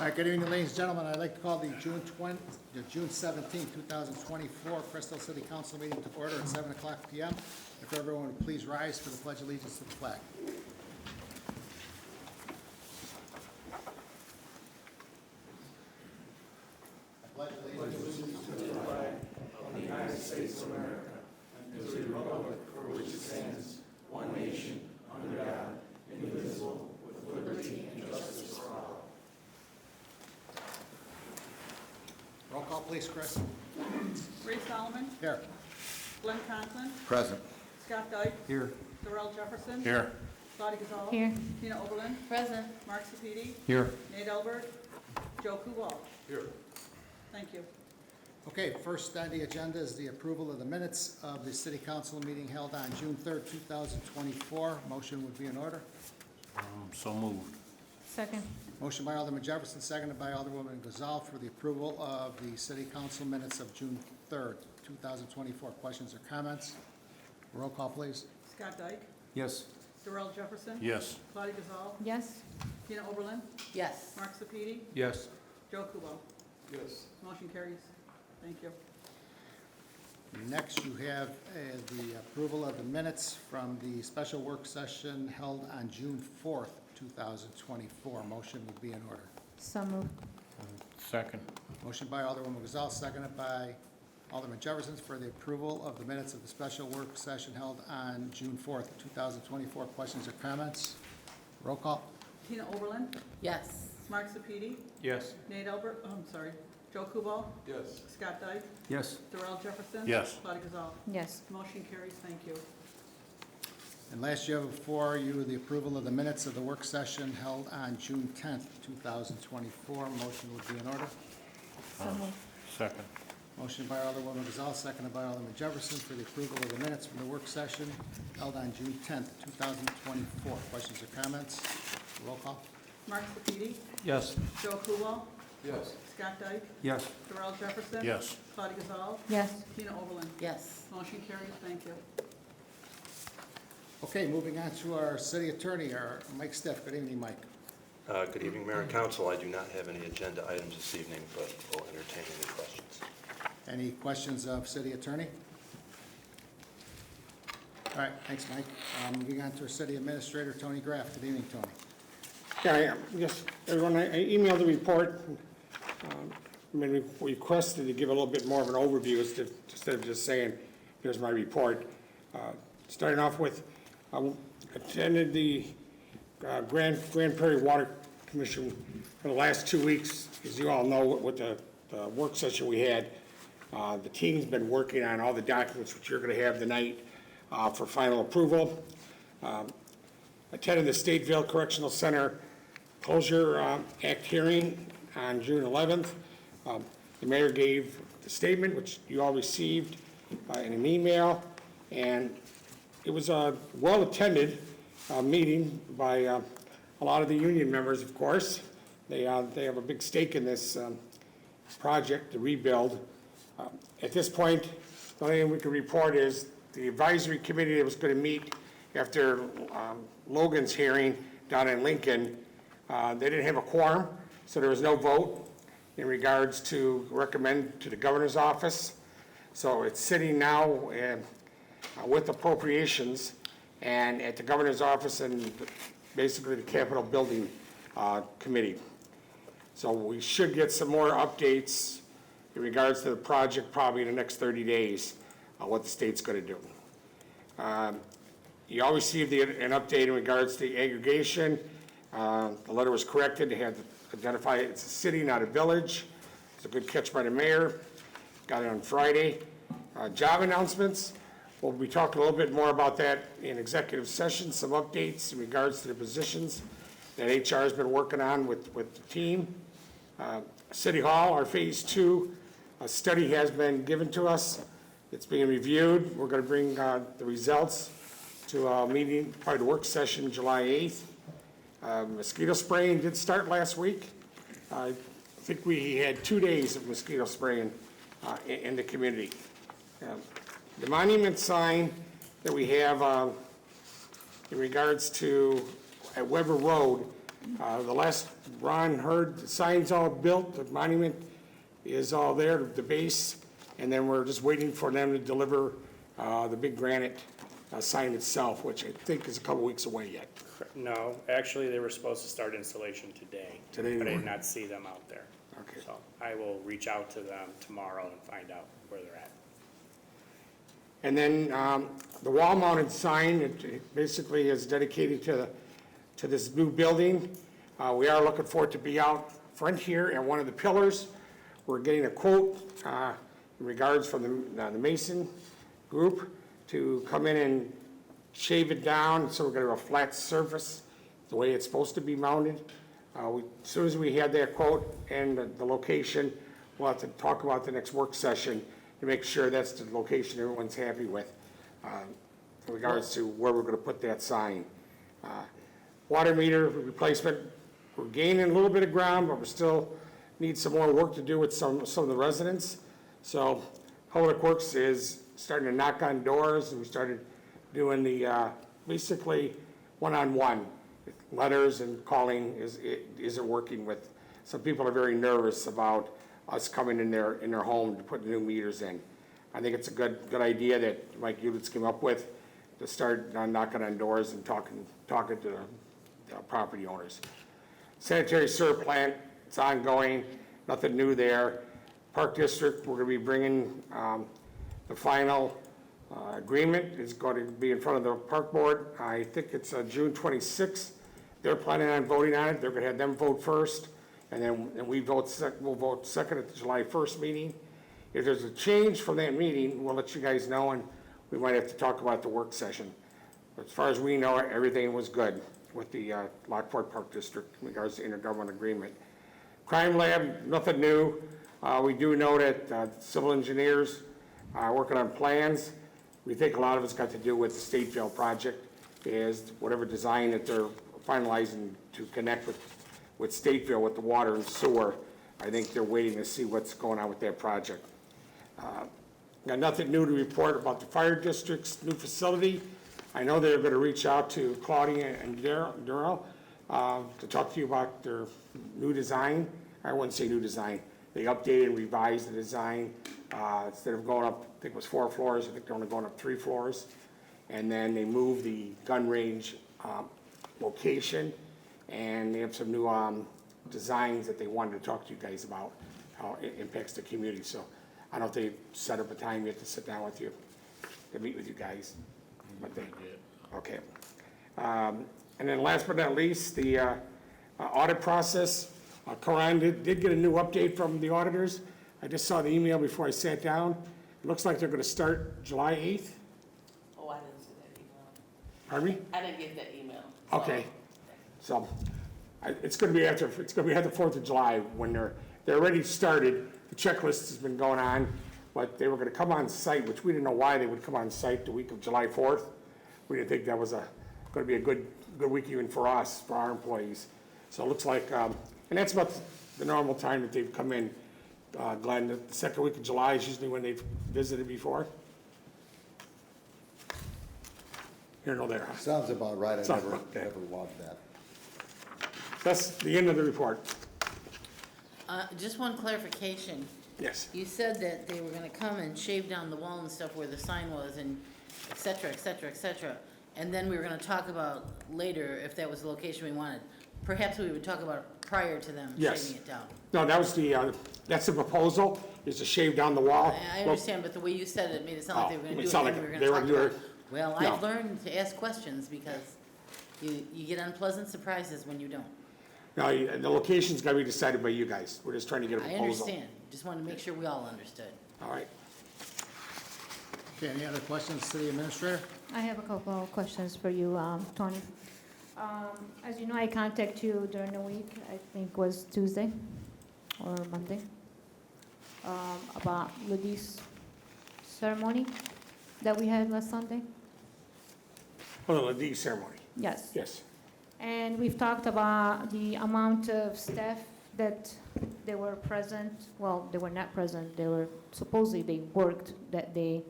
All right, good evening, ladies and gentlemen. I'd like to call the June 17, 2024 Crest City Council meeting to order at 7 o'clock p.m. If everyone would please rise for the Pledge of Allegiance to the flag. I pledge allegiance to the flag of the United States of America and to the republic for which it stands, one nation, under God, indivisible, with liberty and justice for all. Roll call, please, Chris. Ray Solomon. Here. Glenn Conklin. Present. Scott Dyke. Here. Darrell Jefferson. Here. Claudia Gazal. Here. Tina Oberlin. Present. Mark Sepiti. Here. Nate Albert. Joe Kubal. Here. Thank you. Okay, first on the agenda is the approval of the minutes of the City Council meeting held on June 3rd, 2024. Motion would be in order. So moved. Second. Motion by Alderman Jefferson, seconded by Alderwoman Gazal for the approval of the City Council minutes of June 3rd, 2024. Questions or comments? Roll call, please. Scott Dyke. Yes. Darrell Jefferson. Yes. Claudia Gazal. Yes. Tina Oberlin. Yes. Mark Sepiti. Yes. Joe Kubal. Yes. Motion carries. Thank you. Next, you have the approval of the minutes from the special work session held on June 4th, 2024. Motion would be in order. So moved. Second. Motion by Alderwoman Gazal, seconded by Alderman Jefferson for the approval of the minutes of the special work session held on June 4th, 2024. Questions or comments? Roll call. Tina Oberlin. Yes. Mark Sepiti. Yes. Nate Albert. Joe Kubal. Yes. Scott Dyke. Yes. Darrell Jefferson. Yes. Claudia Gazal. Yes. Motion carries. Thank you. And last, you have before you the approval of the minutes of the work session held on June 10th, 2024. Motion would be in order. So moved. Second. Motion by Alderwoman Gazal, seconded by Alderman Jefferson for the approval of the minutes from the work session held on June 10th, 2024. Questions or comments? Roll call. Mark Sepiti. Yes. Joe Kubal. Yes. Scott Dyke. Yes. Darrell Jefferson. Yes. Claudia Gazal. Yes. Tina Oberlin. Yes. Motion carries. Thank you. Okay, moving on to our city attorney, our Mike Stiff. Good evening, Mike. Good evening, Mayor and Council. I do not have any agenda items this evening, but will entertain any questions. Any questions of city attorney? All right, thanks, Mike. Moving on to our city administrator, Tony Graff. Good evening, Tony. Yeah, yes, everyone, I emailed the report. We requested to give a little bit more of an overview instead of just saying, here's my report. Starting off with, attended the Grand Prairie Water Commission for the last 2 weeks. As you all know, with the work session we had, the team's been working on all the documents which you're going to have tonight for final approval. Attended the Stateville Correctional Center Closure Act hearing on June 11th. The mayor gave the statement, which you all received in an email, and it was a well-attended meeting by a lot of the union members, of course. They have a big stake in this project, the rebuild. At this point, the only thing we can report is the advisory committee that was going to meet after Logan's hearing down in Lincoln, they didn't have a quorum, so there was no vote in regards to recommend to the governor's office. So it's sitting now with appropriations and at the governor's office and basically the Capitol Building Committee. So we should get some more updates in regards to the project probably in the next 30 days on what the state's going to do. You all received an update in regards to the aggregation. The letter was corrected. They had to identify it as a city, not a village. It's a good catch by the mayor. Got it on Friday. Job announcements. We'll be talking a little bit more about that in executive session, some updates in regards to the positions that HR has been working on with the team. City Hall, our phase 2 study has been given to us. It's being reviewed. We're going to bring the results to a meeting, probably the work session, July 8th. Mosquito spraying did start last week. I think we had 2 days of mosquito spraying in the community. The monument sign that we have in regards to at Weber Road The last Ron heard, the sign's all built, the monument is all there, the base, and then we're just waiting for them to deliver the big granite sign itself, which I think is a couple weeks away yet. No, actually, they were supposed to start installation today. Today But I they did were? not see them out there. Okay. So I will reach out to them tomorrow and find out where they're at. And then the wall-mounted sign, it basically is dedicated to this new building. We are looking for it to be out front here at one of the pillars. We're getting a quote in regards from the Mason group to come in and shave it down, so we're gonna have a flat surface, the way it's supposed to be mounted. As soon as we had that quote and the location, we'll have to talk about the next work session to make sure that's the location everyone's happy with, in regards to where we're gonna put that sign. Water meter replacement, we're gaining a little bit of ground, but we still need some more work to do with some of the residents. So Public Works is starting to knock on doors, and we started doing the, basically, one-on-one, letters and calling isn't working with, some people are very nervous about us coming in their home to put new meters in. I think it's a good idea that Mike Ulitz came up with, to start knocking on doors and talking to the property owners. Sanitary sewer plant, it's ongoing, nothing new there. Park District, we're gonna be bringing the final agreement is going to be in front of the park board. I think it's June 26th. They're planning on voting on it. They're gonna have them vote first, and then we'll vote second at the July 1st meeting. If there's a change from that meeting, we'll let you guys know, and we might have to talk about the work session. But as far as we know, everything was good with the Lockport Park District in regards to intergovernmental agreement. Crime Lab, nothing new. We do know that civil engineers are working on plans. We think a lot of it's got to do with the Stateville project, is whatever design that they're finalizing to connect with Stateville, with the water and sewer. I think they're waiting to see what's going on with that project. Got nothing new to report about the fire district's new facility. I know they're going to reach out to Claudia and Darrell to talk to you about their new design. I wouldn't say new design. They updated and revised the design. Instead of going up, I think it was 4 floors, I think they're only going up 3 floors. And then they moved the gun range location, and they have some new designs that they wanted to talk to you guys about, how it impacts the community. So I don't know if they set up a time yet to sit down with you, to meet with you guys. But they did. Okay. And then last but not least, the audit process. Karan did get a new update from the auditors. I just saw the email before I sat down. It looks like they're going to start July 8th. Oh, I didn't see that email. Pardon me? I didn't get that email. So- Okay. So it's going to be after 4th of July when they're already started. The checklist has been going on, but they were going to come on site, which we didn't know why they would come on site the week of July 4th. We didn't think that was going to be a good week even for us, for our employees. So it looks like, and that's about the normal time that they've come in. Glenn, the second week of July is usually when they've visited before. Here nor there. Sounds about right. I Sounds never about that. loved that. That's the end of the report. Just one clarification. Yes. You said that they were gonna come and shave down the wall and stuff where the sign was and et cetera, et cetera, et cetera. And then we were gonna talk about later if that was the location we wanted. Perhaps we would talk about it prior to them Yes. shaving it down. No, that was that's the proposal, is to shave down the wall. I understand, but the way you said it made it sound like they were gonna it do it, sounded and we like were they gonna were talk doing about it. Well, No. I've learned to ask questions because you get unpleasant surprises when you don't. No, the location's got to be decided by you guys. We're just trying to get a I proposal. understand, just wanted to make sure we all understood. All right. Okay, any other questions, City Administrator? I have a couple of questions for you, Tony. As you know, I contacted you during the week, I think it was Tuesday or Monday, about Ludi's ceremony that we had last Sunday. Well, the ceremony. Yes. Yes. And we've talked about the amount of staff that they were present, well, they were not present, they were, supposedly they worked that day,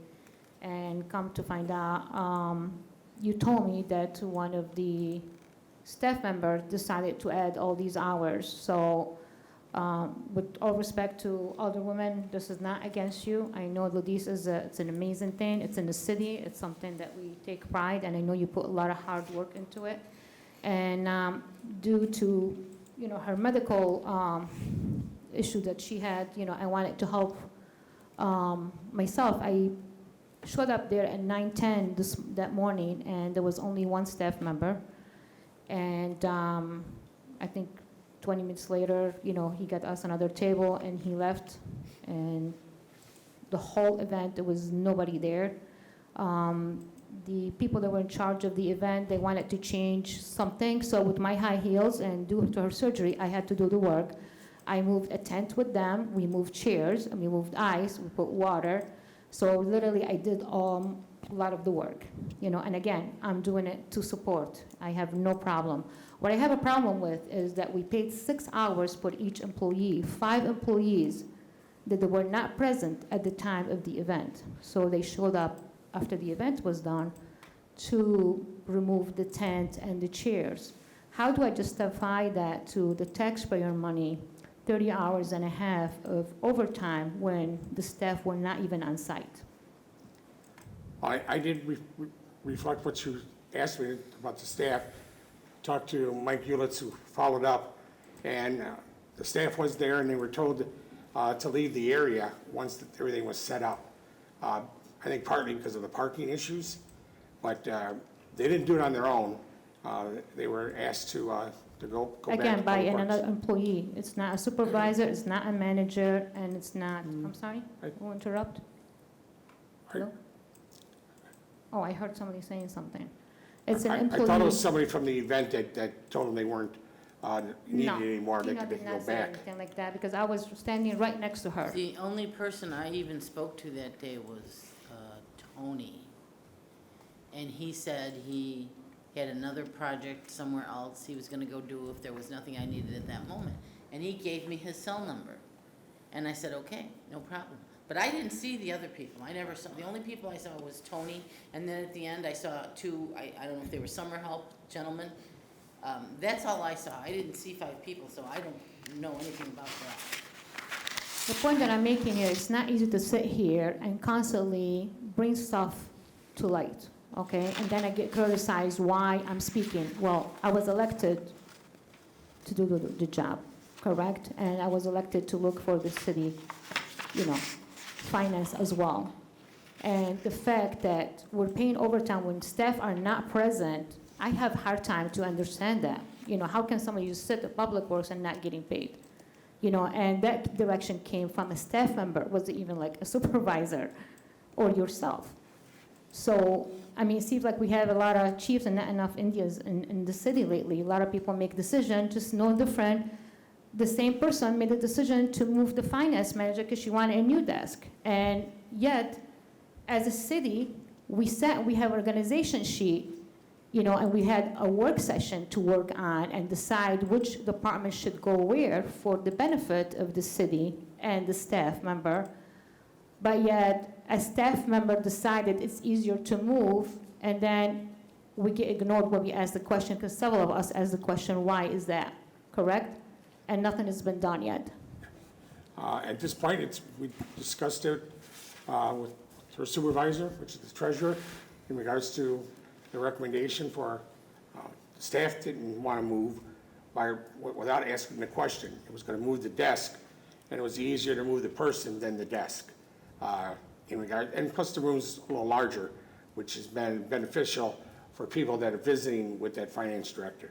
and come to find out, you told me that one of the staff member decided to add all these hours. So with all respect to Alderwoman, this is not against you. I know that this is it's an amazing thing. It's in the city. It's something that we take pride, and I know you put a lot of hard work into it. And due to, her medical issue that she had, I wanted to help myself. I showed up there at 9:10 that morning, and there was only one staff member. And I think 20 minutes later, he got us another table and he left. And the whole event, there was nobody there. The people that were in charge of the event, they wanted to change something. So with my high heels and due to her surgery, I had to do the work. I moved a tent with them. We moved chairs and we moved ice. We put water. So literally, I did a lot of the work, and again, I'm doing it to support. I have no problem. What I have a problem with is that we paid 6 hours for each employee, 5 employees that they were not present at the time of the event. So they showed up after the event was done to remove the tent and the chairs. How do I justify that to the taxpayer money, 30 hours and a half of overtime when the staff were not even on site? I did reflect what you asked me about the staff. Talked to Mike Ulitz, who followed up, and the staff was there, and they were told to leave the area once everything was set up. I think partly because of the parking issues, but they didn't do it on their own. They were asked to go back. Again, to by Public Works. another employee. It's not a supervisor, it's not a manager, and it's not, I'm sorry, I- who interrupt? Hello? Oh, I heard somebody saying something. It's an I employee. thought it was somebody from the event that told them they weren't needed No, anymore, they Tina could did go not say back. anything like that, because I was standing right next to her. The only person I even spoke to that day was Tony. And he said he had another project somewhere else he was gonna go do if there was nothing I needed at that moment. And he gave me his cell number. And I said, okay, no problem. But I didn't see the other people. I never saw, the only people I saw was Tony, and then at the end I saw 2, I don't know if they were summer help gentlemen. That's all I saw. I didn't see 5 people, so I don't know anything about that. The point that I'm making here, it's not easy to sit here and constantly bring stuff to light, okay? And then I get criticized why I'm speaking. Well, I was elected to do the job, correct? And I was elected to look for the city, finance as well. And the fact that we're paying overtime when staff are not present, I have a hard time to understand that. How can somebody just sit at Public Works and not getting paid? And that direction came from a staff member, was it even like a supervisor or yourself? So, it seems like we have a lot of chiefs and not enough Indians in the city lately. A lot of people make decisions, just no different. The same person made a decision to move the finance manager because she wanted a new desk. And yet, as a city, we have organization sheet, and we had a work session to work on and decide which department should go where for the benefit of the city and the staff member. But yet, a staff member decided it's easier to move, and then we get ignored when we ask the question, because several of us ask the question, why is that, correct? And nothing has been done yet. At this point, we discussed it with her supervisor, which is the treasurer, in regards to the recommendation for staff didn't want to move without asking the question. It was going to move the desk, and it was easier to move the person than the desk. And plus the room's a little larger, which has been beneficial for people that are visiting with that finance director.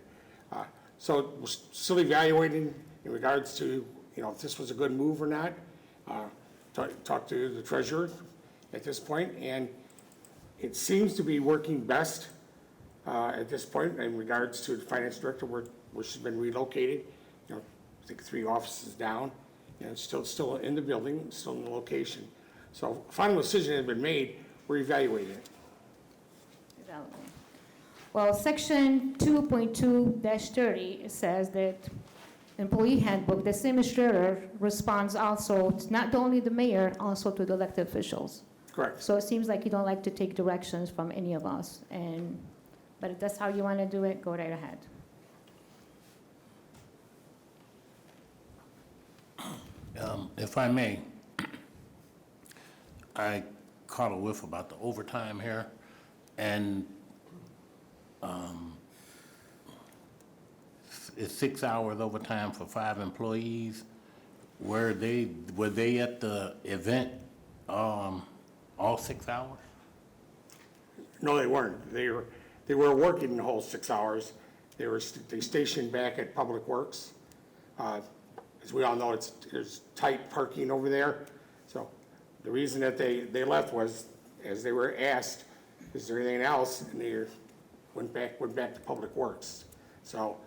So we're still evaluating in regards to, if this was a good move or not. Talk to the treasurer at this point, and it seems to be working best at this point in regards to the finance director, where she's been relocated. I think 3 offices down, and still in the building, still in the location. So final decision has been made. We're evaluating it. Well, section 2.2-30, it says that employee handbook, the city administrator responds also, to not only the mayor, also to the elected officials. Correct. So it seems like you don't like to take directions from any of us, but if that's how you want to do it, go right ahead. If I may, I caught a whiff about the overtime here, and it's 6 hours overtime for 5 employees. Were they at the event all 6 hours? No, they weren't. They were working the whole 6 hours. They stationed back at Public Works. As we all know, there's tight parking over there. So the reason that they left was, as they were asked, is there anything else? And they went back to Public Works. So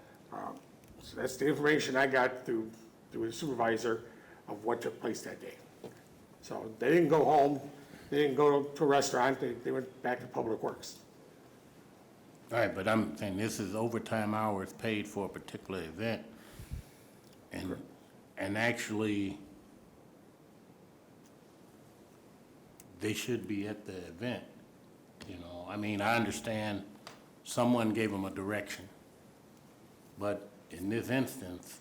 that's the information I got through the supervisor of what took place that day. So they didn't go home. They didn't go to a restaurant. They went back to Public Works. All right, but I'm saying this is overtime hours paid for a particular event. And actually, they should be at the event, you know. I mean, I understand someone gave them a direction, but in this instance,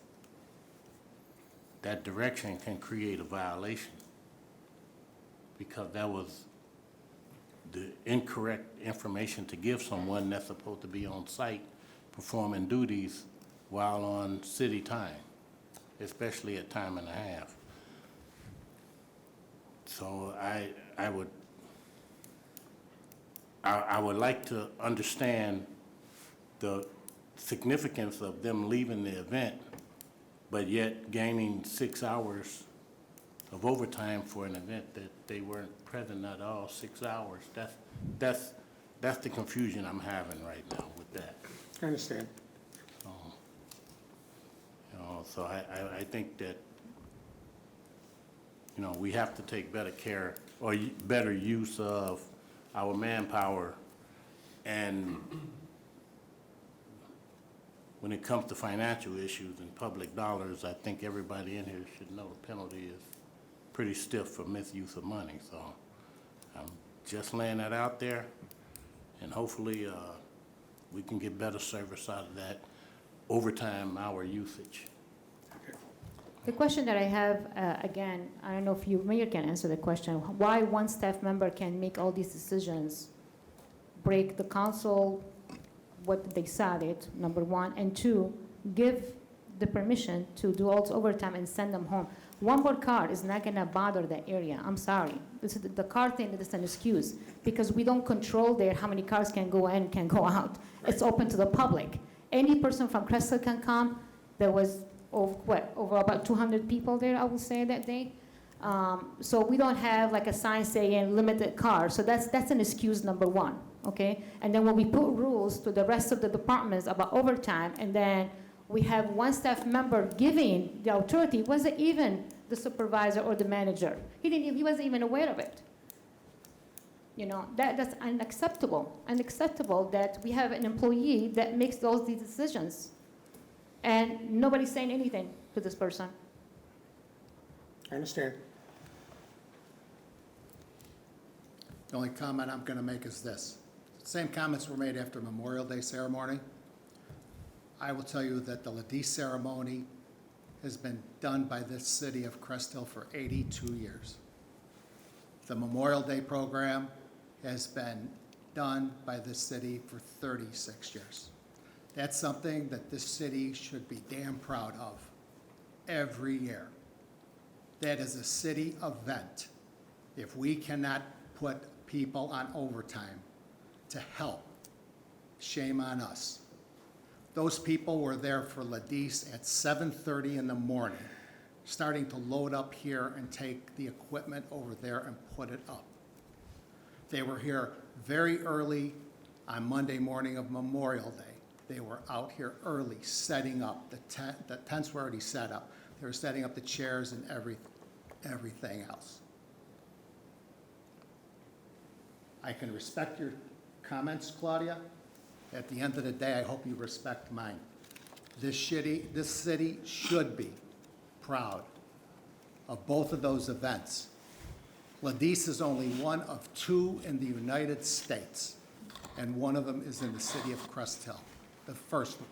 that direction can create a violation because that was the incorrect information to give someone that's supposed to be on site performing duties while on city time, especially at time and a half. So I would like to understand the significance of them leaving the event, but yet gaining 6 hours of overtime for an event that they weren't present at all 6 hours. That's the confusion I'm having right now with that. I understand. So, you know, so I think that, you know, we have to take better care or better use of our manpower. And when it comes to financial issues and public dollars, I think everybody in here should know the penalty is pretty stiff for misuse of money. So I'm just laying that out there, and hopefully we can get better service out of that overtime hour usage. The question that I have, again, I don't know if you, Mayor, can answer the question, why one staff member can make all these decisions, break the council, what they decided, number one, and two, give the permission to do all the overtime and send them home. One more car is not gonna bother the area, I'm sorry. This is the car thing is an excuse, because we don't control there how many cars can go in, can go out. It's open to the public. Any person from Crest can come. There was over about 200 people there, I would say, that day. So we don't have like a sign saying limited cars. So that's an excuse, number one, okay? And then when we put rules to the rest of the departments about overtime, and then we have one staff member giving the authority, wasn't even the supervisor or the manager. He wasn't even aware of it. You know, that's unacceptable. Unacceptable that we have an employee that makes these decisions. And nobody's saying anything to this person. I understand. The only comment I'm going to make is this. Same comments were made after Memorial Day ceremony. I will tell you that the Ladie ceremony has been done by this city of Crest Hill for 82 years. The Memorial Day program has been done by this city for 36 years. That's something that this city should be damn proud of every year. That is a city event. If we cannot put people on overtime to help, shame on us. Those people were there for Ladis at 7:30 in the morning, starting to load up here and take the equipment over there and put it up. They were here very early on Monday morning of Memorial Day. They were out here early, setting up. The tents were already set up. They were setting up the chairs and everything else. I can respect your comments, Claudia. At the end of the day, I hope you respect mine. This city should be proud of both of those events. Ladis is only one of two in the United States, and one of them is in the city of Crest Hill, the first one.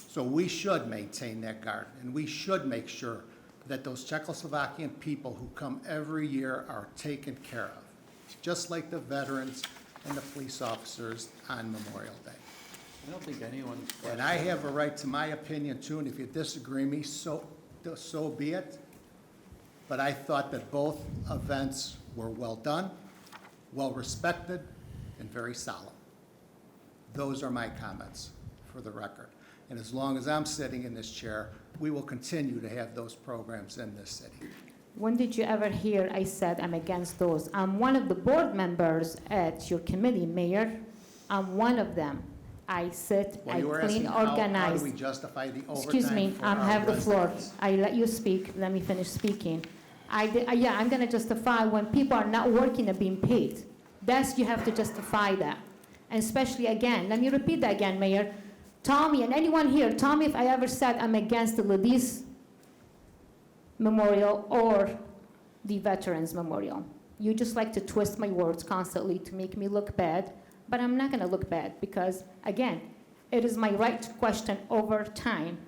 So we should maintain that garden, and we should make sure that those Czechoslovakian people who come every year are taken care of, just like the veterans and the police officers on Memorial Day. I don't think anyone. And I have a right to my opinion too, and if you disagree me, so be it. But I thought that both events were well done, well respected, and very solemn. Those are my comments for the record. And as long as I'm sitting in this chair, we will continue to have those programs in this city. When did you ever hear I said I'm against those? I'm one of the board members at your committee, Mayor. I'm one of them. I sit, Well, I you were clean, asking how do organize. we justify the overtime Excuse me, for I our have the floor. residents? I let you speak, let me finish speaking. Yeah, I'm gonna justify when people are not working and being paid. That's, you have to justify that. And especially again, let me repeat that again, Mayor. Tell me, and anyone here, tell me if I ever said I'm against the Ladis Memorial or the Veterans Memorial. You just like to twist my words constantly to make me look bad, but I'm not gonna look bad because, again, it is my right to question over time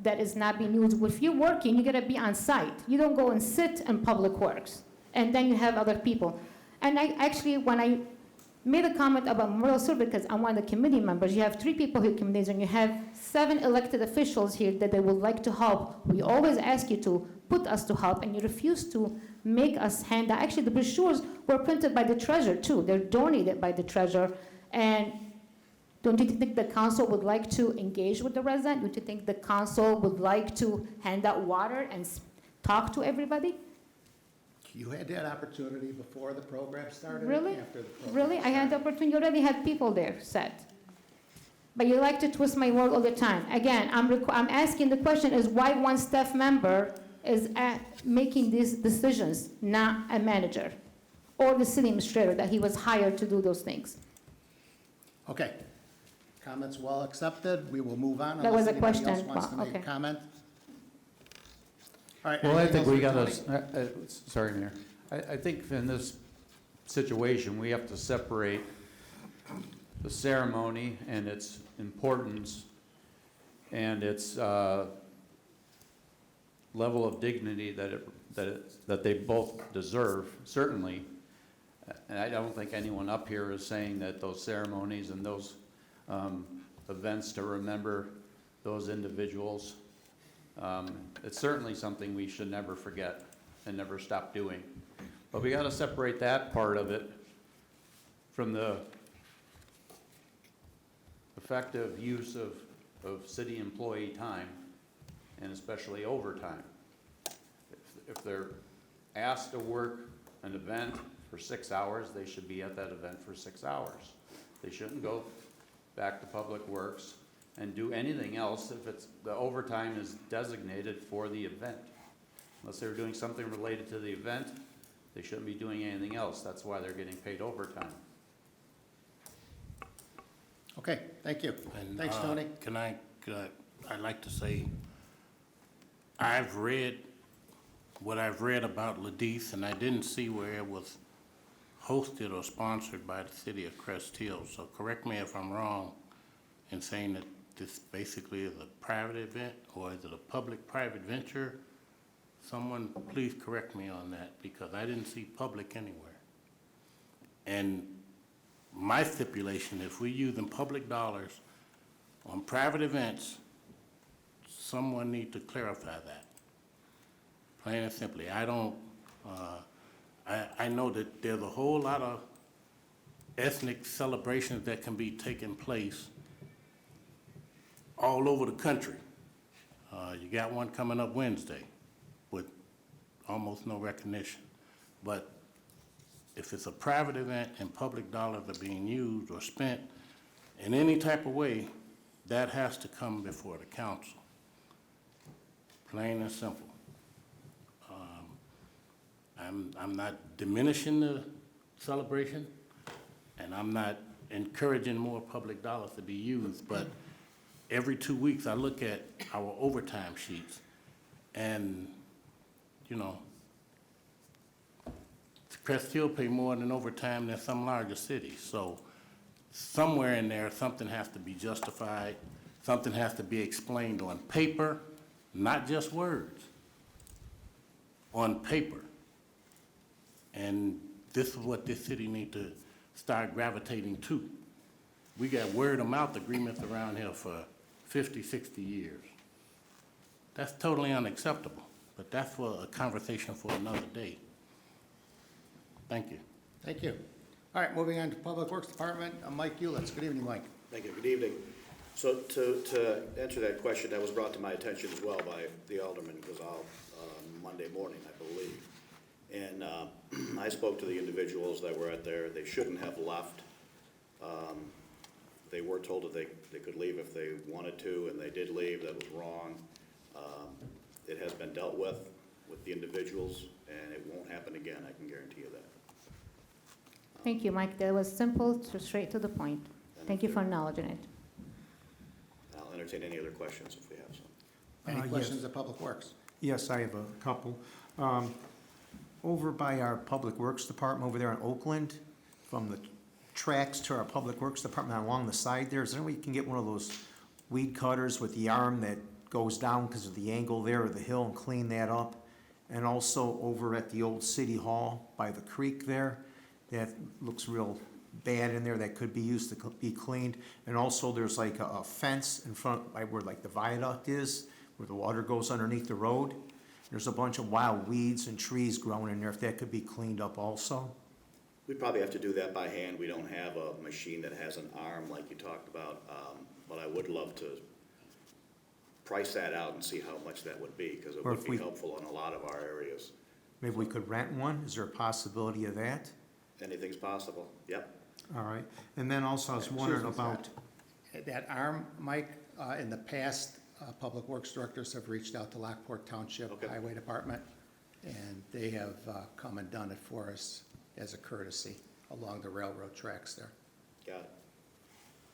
that is not being used. If you're working, you gotta be on site. You don't go and sit in public works, and then you have other people. And I actually, when I made a comment about Memorial Service, because I'm one of the committee members, you have 3 people here committees, and you have 7 elected officials here that they would like to help. We always ask you to put us to help, and you refuse to make us hand out. Actually, the brochures were printed by the treasurer too. They're donated by the treasurer. And don't you think the council would like to engage with the resident? Don't you think the council would like to hand out water and talk to everybody? You had that opportunity before the program started? Really? After the program Really? I had the opportunity, you already had people there set. But you like to twist my word all the time. Again, I'm asking, the question is why one staff member is making these decisions, not a manager or the city administrator that he was hired to do those things. Okay. Comments well accepted. We will move on That was unless a anybody else question. wants to Well, make a okay. comment. All right. Well, I anything think else we for got Tony? sorry, Mayor. I think in this situation, we have to separate the ceremony and its importance and its level of dignity that they both deserve, certainly. And I don't think anyone up here is saying that those ceremonies and those events to remember those individuals, it's certainly something we should never forget and never stop doing. But we gotta separate that part of it from the effective use of city employee time, and especially overtime. If they're asked to work an event for 6 hours, they should be at that event for 6 hours. They shouldn't go back to Public Works and do anything else if the overtime is designated for the event. Unless they're doing something related to the event, they shouldn't be doing anything else. That's why they're getting paid overtime. Okay, thank you. And, Thanks, Tony. I'd like to say, I've read what I've read about Ladis, and I didn't see where it was hosted or sponsored by the city of Crest Hill. So correct me if I'm wrong in saying that this basically is a private event, or is it a public-private venture? Someone please correct me on that, because I didn't see public anywhere. And my stipulation, if we're using public dollars on private events, someone need to clarify that. Plain and simply, I don't, I know that there's a whole lot of ethnic celebrations that can be taking place all over the country. You got one coming up Wednesday with almost no recognition. But if it's a private event and public dollars are being used or spent in any type of way, that has to come before the council. Plain and simple. I'm not diminishing the celebration, and I'm not encouraging more public dollars to be used, but every 2 weeks I look at our overtime sheets, and, you know, Crest Hill pay more than overtime than some larger cities. So somewhere in there, something has to be justified, something has to be explained on paper, not just words. on paper. And this is what this city need to start gravitating to. We got word of mouth agreements around here for 50, 60 years. That's totally unacceptable, but that's for a conversation for another day. Thank you. Thank you. All right, moving on to Public Works Department, Mike Ulitz. Good evening, Mike. Thank you. Good evening. So to answer that question, that was brought to my attention as well by the Alderman Gazal Monday morning, I believe. And I spoke to the individuals that were out there. They shouldn't have left. They were told that they could leave if they wanted to, and they did leave. That was wrong. It has been dealt with the individuals, and it won't happen again. I can guarantee you that. Thank you, Mike. That was simple, straight to the point. Thank you for acknowledging it. I'll entertain any other questions if we have some. Any Yes. questions of Public Works? Yes, I have a couple. Over by our Public Works Department, over there in Oakland, from the tracks to our Public Works Department along the side there, is there any way you can get one of those weed cutters with the arm that goes down because of the angle there of the hill and clean that up? And also over at the old City Hall by the creek there, that looks real bad in there, that could be used to be cleaned. And also there's like a fence in front, by where like the viaduct is, where the water goes underneath the road. There's a bunch of wild weeds and trees growing in there, if that could be cleaned up also. We'd probably have to do that by hand. We don't have a machine that has an arm like you talked about, but I would love to price that out and see how much that would be, because it Or would if be we- helpful in a lot of our areas. Maybe we could rent one? Is there a possibility of that? Anything's possible, yep. All right. And then also I was wondering about, That arm, Mike, in the past, Public Works directors have reached out to Lockport Township Okay. Highway Department, and they have come and done it for us as a courtesy along the railroad tracks there. Got it.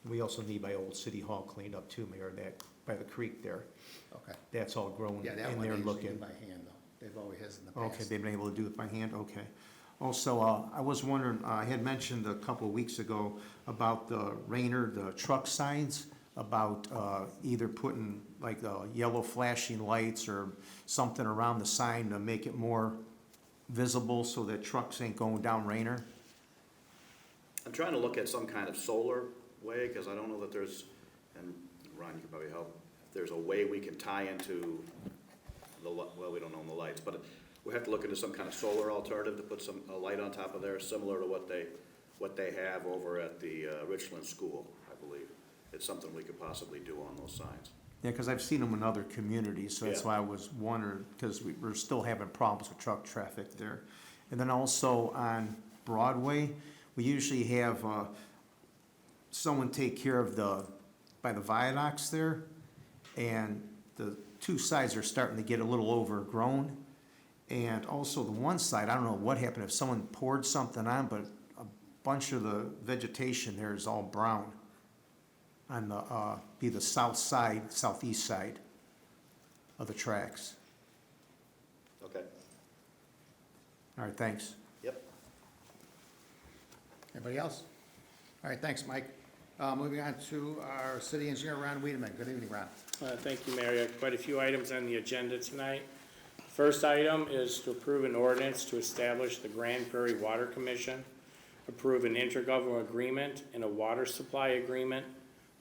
we also need by Old City Hall cleaned up too, Mayor, that, by the creek there. Okay. That's all growing Yeah, that in one there they usually do looking. by hand, though. They've always has in the past. Okay, they've been able to do it by hand, okay. Also, I was wondering, I had mentioned a couple of weeks ago about the Rainer, the truck signs, about either putting like the yellow flashing lights or something around the sign to make it more visible so that trucks ain't going down Rainer. I'm trying to look at some kind of solar way, because I don't know that there's, and Ron, you can probably help, if there's a way we can tie into well, we don't own the lights, but we have to look into some kind of solar alternative to put a light on top of there, similar to what they have over at the Richland School, I believe. It's something we could possibly do on those signs. Yeah, because I've seen them in other communities, so that's Yeah. why I was wondering, because we're still having problems with truck traffic there. And then also on Broadway, we usually have someone take care of by the viaducts there, and the two sides are starting to get a little overgrown. And also the one side, I don't know what happened, if someone poured something on, but a bunch of the vegetation there is all brown on the south side, southeast side of the tracks. Okay, All right, thanks. yep. Anybody else? All right, thanks, Mike. Moving on to our city engineer, Ron Wiedemann. Good evening, Ron. Thank you, Mayor. Quite a few items on the agenda tonight. First item is to approve an ordinance to establish the Grand Prairie Water Commission, approve an intergovernmental agreement and a water supply agreement,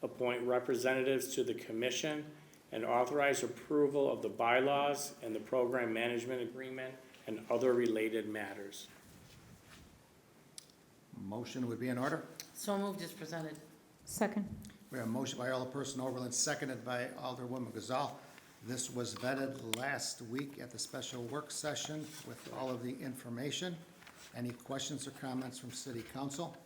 appoint representatives to the commission, and authorize approval of the bylaws and the program management agreement and other related matters. Motion would be in order. So moved as presented. Second. We have a motion by Alderperson Overland, seconded by Alderwoman Gazal. This was vetted last week at the special work session with all of the information. Any questions or comments from city council?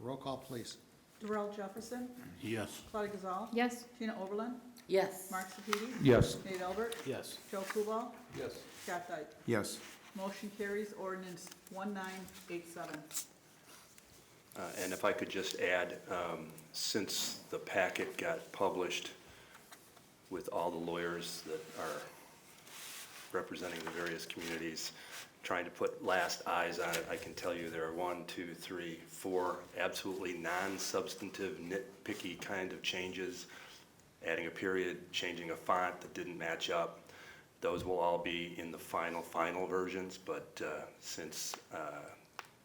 Roll call, please. Darrell Jefferson, Yes. Claudia Gazal, Yes. Tina Oberlin, Yes. Mark Sepiti, Yes. Nate Albert, Yes. Joe Kubal, Yes. Scott Dyke. Yes. Motion carries ordinance 1987. And if I could just add, since the packet got published with all the lawyers that are representing the various communities, trying to put last eyes on it, I can tell you there are 1, 2, 3, 4 absolutely non-substantive, nitpicky kind of changes, adding a period, changing a font that didn't match up. Those will all be in the final versions, but since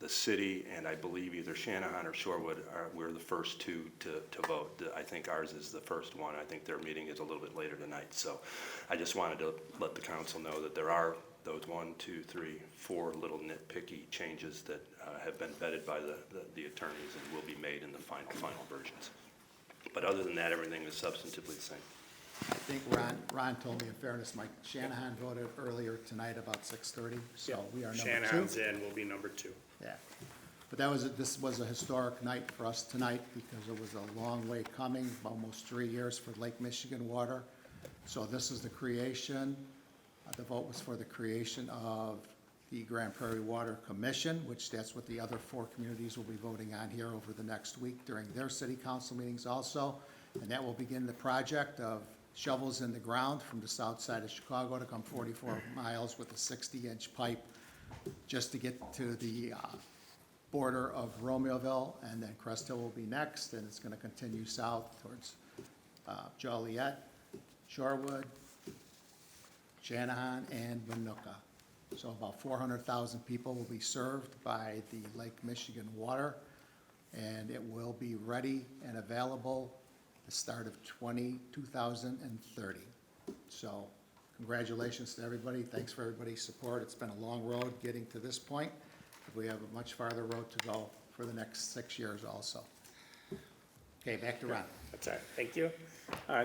the city and I believe either Shanahan or Shorewood we're the first two to vote. I think ours is the first one. I think their meeting is a little bit later tonight. So I just wanted to let the council know that there are those 1, 2, 3, 4 little nitpicky changes that have been vetted by the attorneys and will be made in the final versions. But other than that, everything is substantively the same. I think Ron told me, in fairness, Mike Shanahan voted earlier tonight about 6:30, so we are number 2. Shanahan's in, will be number 2. Yeah, but this was a historic night for us tonight because it was a long way coming, almost 3 years for Lake Michigan water. So this is the creation, the vote was for the creation of the Grand Prairie Water Commission, which that's what the other 4 communities will be voting on here over the next week during their city council meetings also. And that will begin the project of shovels in the ground from the south side of Chicago to come 44 miles with a 60-inch pipe just to get to the border of Romeoville, and then Crest Hill will be next, and it's going to continue south towards Joliet, Shorewood, Shanahan, and Winooka. So about 400,000 people will be served by the Lake Michigan water, and it will be ready and available the start of 2030. So congratulations to everybody. Thanks for everybody's support. It's been a long road getting to this point. We have a much farther road to go for the next 6 years also. Okay, back to Ron. That's all right, thank you.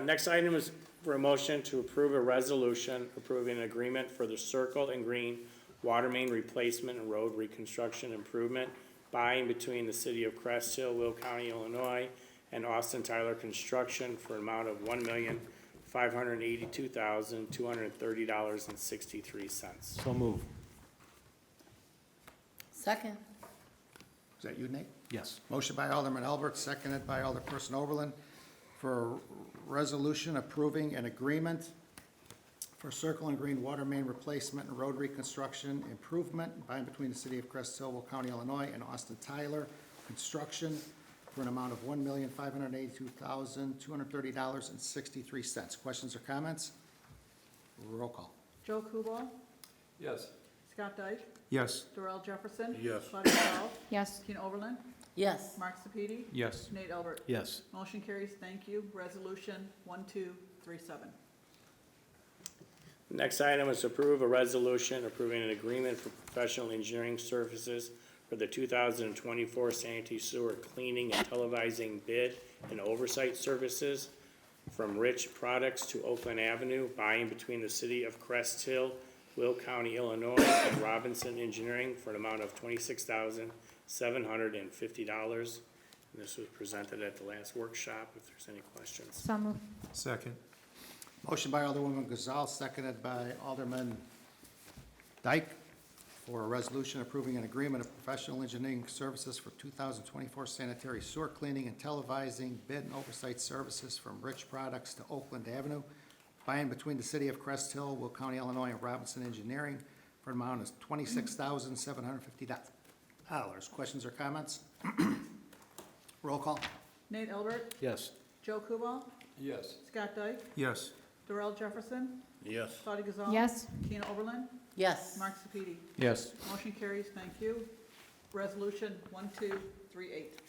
Next item is for a motion to approve a resolution approving an agreement for the Circle and Green water main replacement and road reconstruction improvement by and between the city of Crest Hill, Will County, Illinois, and Austin Tyler Construction for an amount of $1,582,230.63. So move. Second. Is that you, Nate? Yes. Motion by Alderman Albert, seconded by Alderperson Overland, for a resolution approving an agreement for Circle and Green water main replacement and road reconstruction improvement by and between the city of Crest Hill, Will County, Illinois, and Austin Tyler Construction for an amount of $1,582,230.63. Questions or comments? Roll call. Joe Kubal, Yes. Scott Dyke, Yes. Darrell Jefferson. Yes. Claudia Gazal, Yes. Tina Oberlin, Yes. Mark Sepiti, Yes. Nate Albert. Yes. Motion carries, thank you. Resolution 1237. Next item is to approve a resolution approving an agreement for professional engineering services for the 2024 sanitary sewer cleaning and televising bid and oversight services from Rich Products to Oakland Avenue by and between the city of Crest Hill, Will County, Illinois, and Robinson Engineering for an amount of $26,750. And this was presented at the last workshop, if there's any questions. So moved. Second. Motion by Alderwoman Gazal, seconded by Alderman Dyke, for a resolution approving an agreement of professional engineering services for 2024 sanitary sewer cleaning and televising bid and oversight services from Rich Products to Oakland Avenue by and between the city of Crest Hill, Will County, Illinois, and Robinson Engineering for an amount of $26,750. Questions or comments? Roll call. Nate Albert, Yes. Joe Kubal, Yes. Scott Dyke, Yes. Darrell Jefferson, Yes. Claudia Gazal. Yes. Tina Oberlin, Yes. Mark Sepiti. Yes. Motion carries, thank you. Resolution 1238.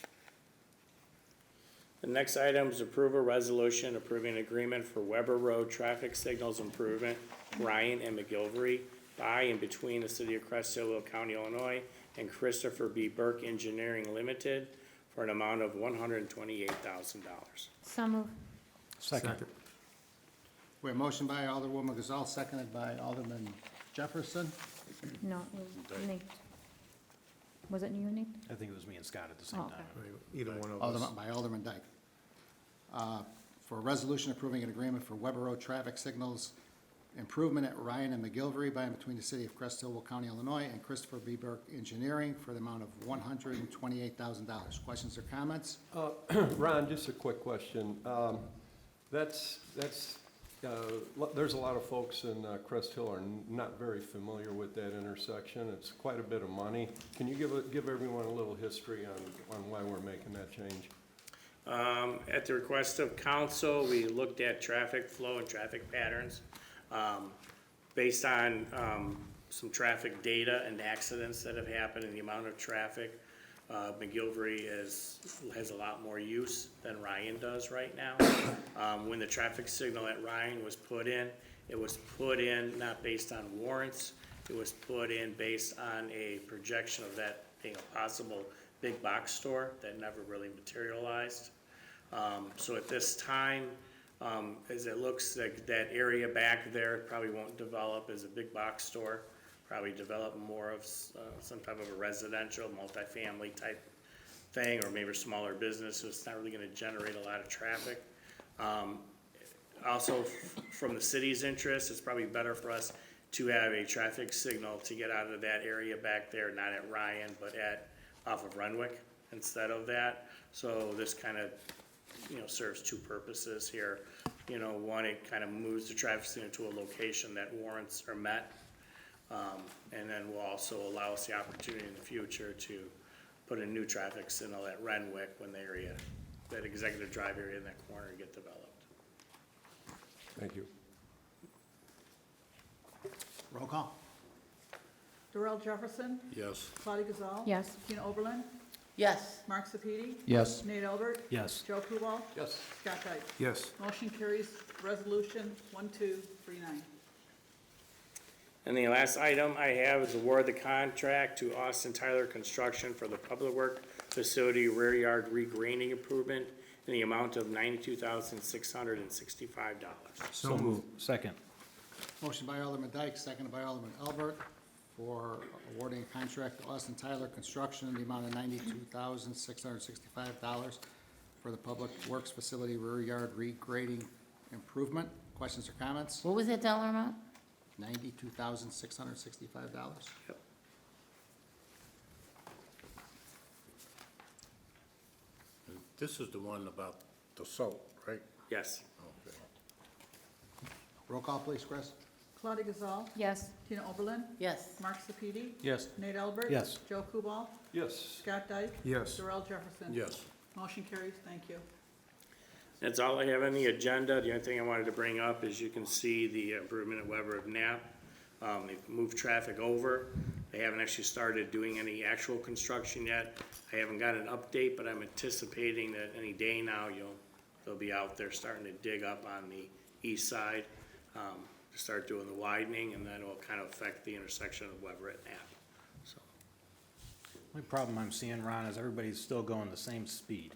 The next item is approve a resolution approving an agreement for Weber Road traffic signals improvement, Ryan and McGilvery, by and between the city of Crest Hill, Will County, Illinois, and Christopher B. Burke Engineering Limited for an amount of $128,000. So moved. Second. We have a motion by Alderwoman Gazal, seconded by Alderman Jefferson. No, it was Nate. Was it you, Nate? I think it was me and Scott at the same Oh, okay. time. Either one of us. By Alderman Dyke. For a resolution approving an agreement for Weber Road traffic signals improvement at Ryan and McGilvery by and between the city of Crest Hill, Will County, Illinois, and Christopher B. Burke Engineering for the amount of $128,000. Questions or comments? Ron, just a quick question. There's a lot of folks in Crest Hill are not very familiar with that intersection. It's quite a bit of money. Can you give everyone a little history on why we're making that change? At the request of council, we looked at traffic flow and traffic patterns. based on some traffic data and accidents that have happened and the amount of traffic, McGilvery has a lot more use than Ryan does right now. When the traffic signal at Ryan was put in, it was put in not based on warrants, it was put in based on a projection of that being a possible big box store that never really materialized. So at this time, as it looks like that area back there probably won't develop as a big box store, probably develop more of some type of a residential, multifamily type thing, or maybe a smaller business, so it's not really gonna generate a lot of traffic. Also, from the city's interest, it's probably better for us to have a traffic signal to get out of that area back there, not at Ryan, but off of Renwick instead of that. So this kind of, serves two purposes here. One, it kind of moves the traffic signal to a location that warrants are met. And then will also allow us the opportunity in the future to put a new traffic signal at Renwick when the area, that Executive Drive area in that corner get developed. Thank you. Roll call. Darrell Jefferson, Yes. Claudia Gazal. Yes. Tina Oberlin, Yes. Mark Sepiti, Yes. Nate Albert, Yes. Joe Kubal, Yes. Scott Dyke. Yes. Motion carries. Resolution 1239. And the last item I have is award the contract to Austin Tyler Construction for the Public Work Facility Rear Yard Regrading Improvement in the amount of $92,665. So moved. Second. Motion by Alderman Dyke, seconded by Alderman Albert for awarding a contract to Austin Tyler Construction in the amount of $92,665 for the Public Works Facility Rear Yard Regrading Improvement. Questions or comments? What was that dollar amount? $92,665. Yep. This is the one about the salt, right? Yes. Okay. Roll call, please, Chris. Claudia Gazal, Yes. Tina Oberlin, Yes. Mark Sepiti, Yes. Nate Albert. Yes. Joe Kubal, Yes. Scott Dyke. Yes. Darrell Jefferson. Yes. Motion carries. Thank you. That's all I have on the agenda. The only thing I wanted to bring up is you can see the improvement at Weber of Knapp. They've moved traffic over. They haven't actually started doing any actual construction yet. I haven't got an update, but I'm anticipating that any day now, they'll be out there starting to dig up on the east side, to start doing the widening, and that will kind of affect the intersection of Weber at Knapp. So, The only problem I'm seeing, Ron, is everybody's still going the same speed.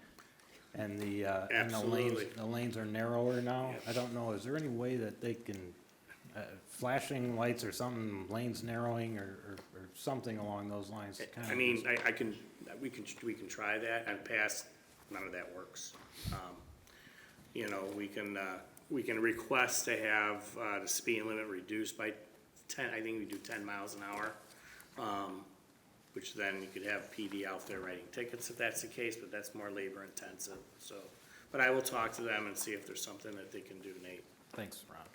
And the Absolutely. lanes are narrower now. I don't know, is there any way that they can, flashing lights or something, lanes narrowing or something along those lines? to kind I of mean, just- we can try that. In the past, none of that works. We can request to have the speed limit reduced by 10, I think we do 10 miles an hour. Which then you could have PD out there writing tickets if that's the case, but that's more labor intensive, so. But I will talk to them and see if there's something that they can do, Nate. Thanks, Ron.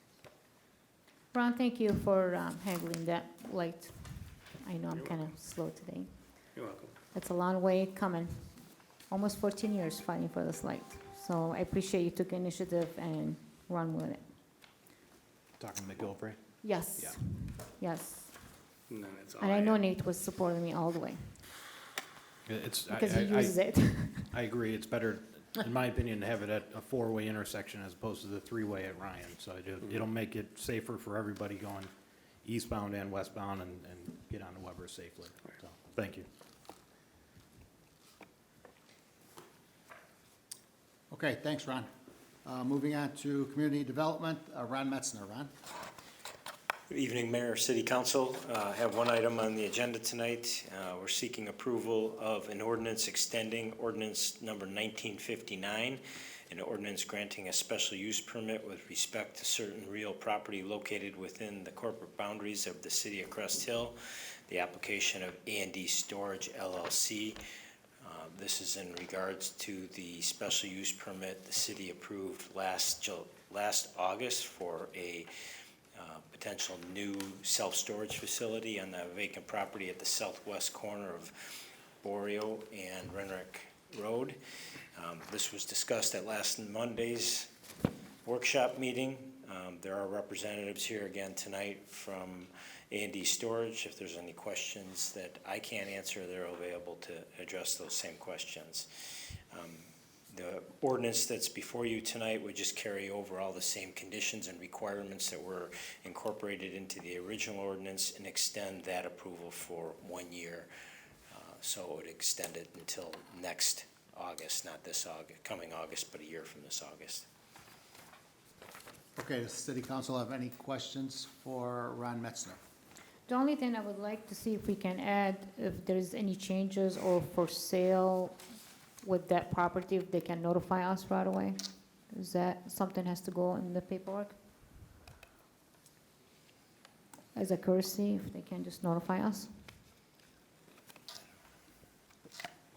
Ron, thank you for handling that light. I know I'm kind of slow today. You're welcome. It's a long way coming. Almost 14 years fighting for this light. So I appreciate you took initiative and run with it. Talking McGilvery? Yes. Yeah. Yes. And then that's all And I know have. Nate was supporting me all the way It's, because he uses it. I agree, it's better, in my opinion, to have it at a four-way intersection as opposed to the three-way at Ryan. So it'll make it safer for everybody going eastbound and westbound and get onto Weber safely. So, thank you. Okay, thanks, Ron. Moving on to community development, Ron Metzner. Ron? Good evening, Mayor, City Council. I have one item on the agenda tonight. We're seeking approval of an ordinance extending ordinance number 1959, an ordinance granting a special use permit with respect to certain real property located within the corporate boundaries of the city of Crest Hill, the application of A&D Storage LLC. This is in regards to the special use permit the city approved last August for a potential new self-storage facility on the vacant property at the southwest corner of Boreal and Renwick Road. This was discussed at last Monday's workshop meeting. There are representatives here again tonight from A&D Storage. If there's any questions that I can't answer, they're available to address those same questions. The ordinance that's before you tonight would just carry over all the same conditions and requirements that were incorporated into the original ordinance and extend that approval for 1 year. So it would extend it until next August, not this August, coming August, but a year from this August. Okay, does the city council have any questions for Ron Metzner? The only thing I would like to see if we can add, if there's any changes or for sale with that property, if they can notify us right away. Is that something has to go in the paperwork? As a courtesy, if they can just notify us?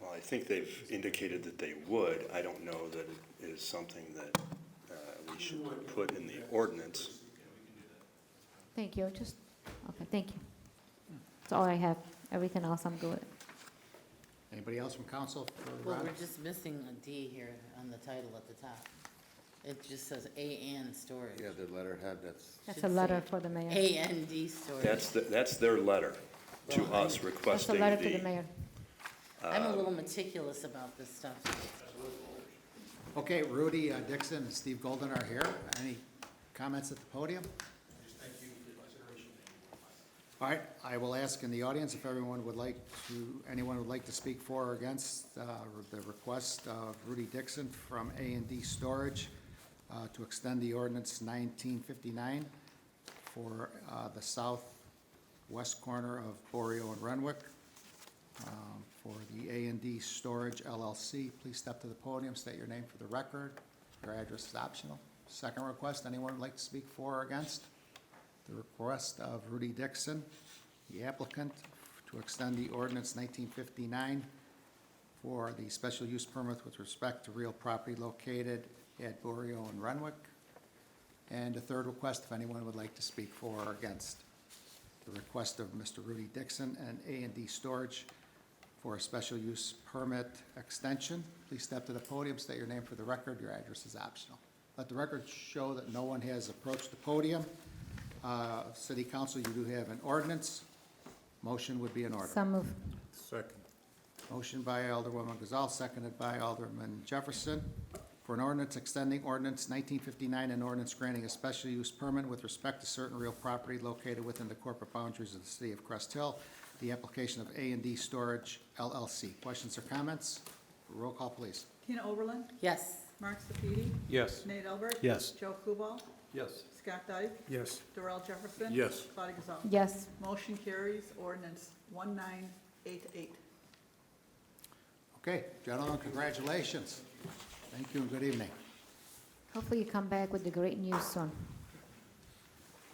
Well, I think they've indicated that they would. I don't know that it is something that we should put in the ordinance. Thank you, okay, thank you. That's all I have. Everything else I'm good. Anybody else from council for Well, Ron? we're just missing a D here on the title at the top. It just says A&D Storage. Yeah, the letterhead, that's. That's Should a letter say for the mayor. A&D Storage. That's their letter to Well, us That's a requesting letter to the mayor. I'm a little meticulous about this stuff. Okay, Rudy Dixon and Steve Golden are here. Any comments at the podium? All right, I will ask in the audience if anyone would like to speak for or against the request of Rudy Dixon from A&D Storage to extend the ordinance 1959 for the southwest corner of Borio and Renwick. For the A&D Storage LLC, please step to the podium, state your name for the record. Your address is optional. Second request, anyone would like to speak for or against? The request of Rudy Dixon, the applicant, to extend the ordinance 1959 for the special use permit with respect to real property located at Borio and Renwick. And a third request, if anyone would like to speak for or against. The request of Mr. Rudy Dixon and A&D Storage for a special use permit extension. Please step to the podium, state your name for the record. Your address is optional. Let the record show that no one has approached the podium. City Council, you do have an ordinance. Motion would be in order. So move. Second. Motion by Alderwoman Gazal, seconded by Alderman Jefferson, for an ordinance extending ordinance 1959 and ordinance granting a special use permit with respect to certain real property located within the corporate boundaries of the city of Crest Hill, the application of A&D Storage LLC. Questions or comments? Roll call, please. Tina Oberlin, Yes. Mark Sepiti, Yes. Nate Albert. Yes. Joe Kubal, Yes. Scott Dyke, Yes. Darrell Jefferson. Yes. Claudia Gazal. Yes. Motion carries, ordinance 1988. Okay, gentlemen, congratulations. Thank you and good evening. Hopefully you come back with the great news soon.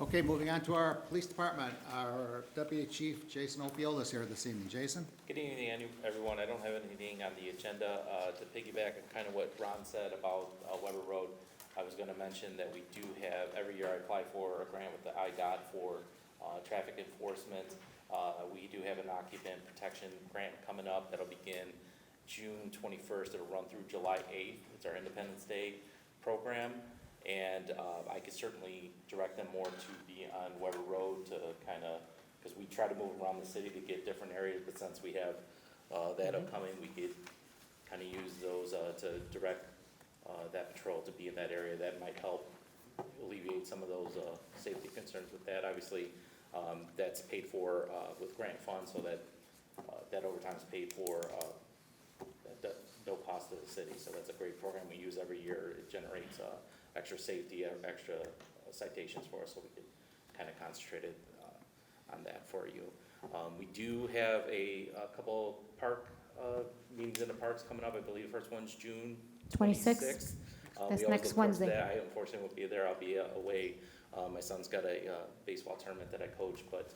Okay, moving on to our police department. Our Deputy Chief, Jason Opiola, is here this evening. Jason? Good evening, everyone. I don't have anything on the agenda. To piggyback on kind of what Ron said about Weber Road, I was going to mention that we do have, every year I apply for a grant with the IDOT for traffic enforcement. We do have an occupant protection grant coming up that'll begin June 21st. It'll run through July 8th. It's our Independence Day program. And I could certainly direct them more to be on Weber Road to kind of, because we try to move around the city to get different areas, but since we have that upcoming, we could kind of use those to direct that patrol to be in that area. That might help alleviate some of those safety concerns with that. Obviously, that's paid for with grant funds, so that that overtime is paid for at no cost to the city. So that's a great program we use every year. It generates extra safety, extra citations for us, so we could kind of concentrate it on that for you. We do have a couple park meetings in the parks coming up. I believe the first one's June 26th. That's We always next look forward to Wednesday. that. I unfortunately won't be there. I'll be away. My son's got a baseball tournament that I coach, but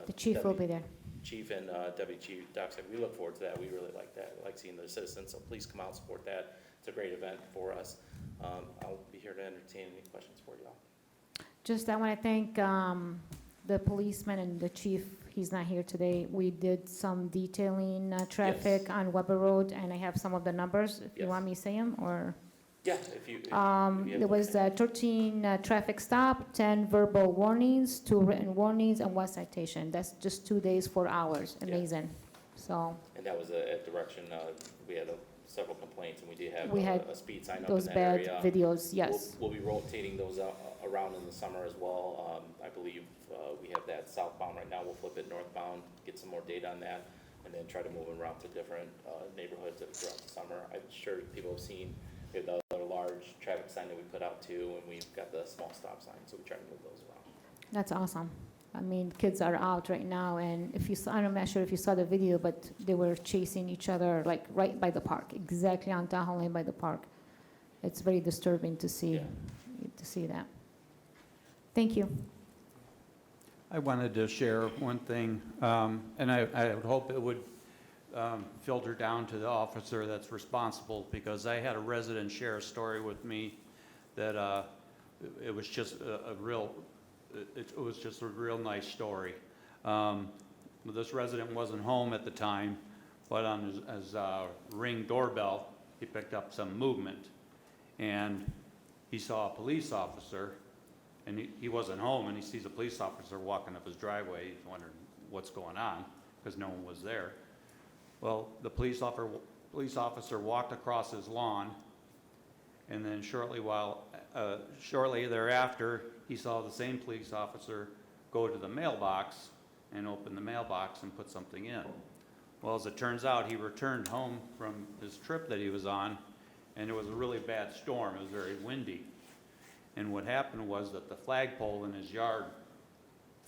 The chief will be there. Chief and Deputy Chief Doc said, we look forward to that. We really like that. We like seeing the citizens, so please come out and support that. It's a great event for us. I'll be here to entertain any questions for you all. Just, I want to thank the policeman and the chief. He's not here today. We did some detailing traffic on Weber Road, and I have some of the numbers, if you Yes. want me to say them, or? Yeah, if you. There was 13 traffic stop, 10 verbal warnings, 2 written warnings, and 1 citation. That's just 2 days, 4 hours. Yeah. Amazing. So And that was a direction, we had several complaints, and we did have We had a speed sign up in those that bad area. videos, yes. We'll be rotating those around in the summer as well. I believe we have that southbound right now. We'll flip it northbound, get some more data on that, and then try to move them around to different neighborhoods throughout the summer. I'm sure people have seen, we have the other large traffic sign that we put out too, and we've got the small stop sign, so we try to move those around. that's awesome. I mean, kids are out right now, and if you saw, I'm not sure if you saw the video, but they were chasing each other like right by the park, exactly on Tahoe Lane by the park. It's very disturbing to see, that. Thank you. I wanted to share one thing, and I would hope it would filter down to the officer that's responsible, because I had a resident share a story with me that it was just a real nice story. This resident wasn't home at the time, but on his Ring doorbell, he picked up some movement, and he saw a police officer, and he wasn't home, and he sees a police officer walking up his driveway. He's wondering what's going on, because no one was there. Well, the police officer walked across his lawn, and then shortly thereafter, he saw the same police officer go to the mailbox and open the mailbox and put something in. Well, as it turns out, he returned home from his trip that he was on, and it was a really bad storm. It was very windy. And what happened was that the flagpole in his yard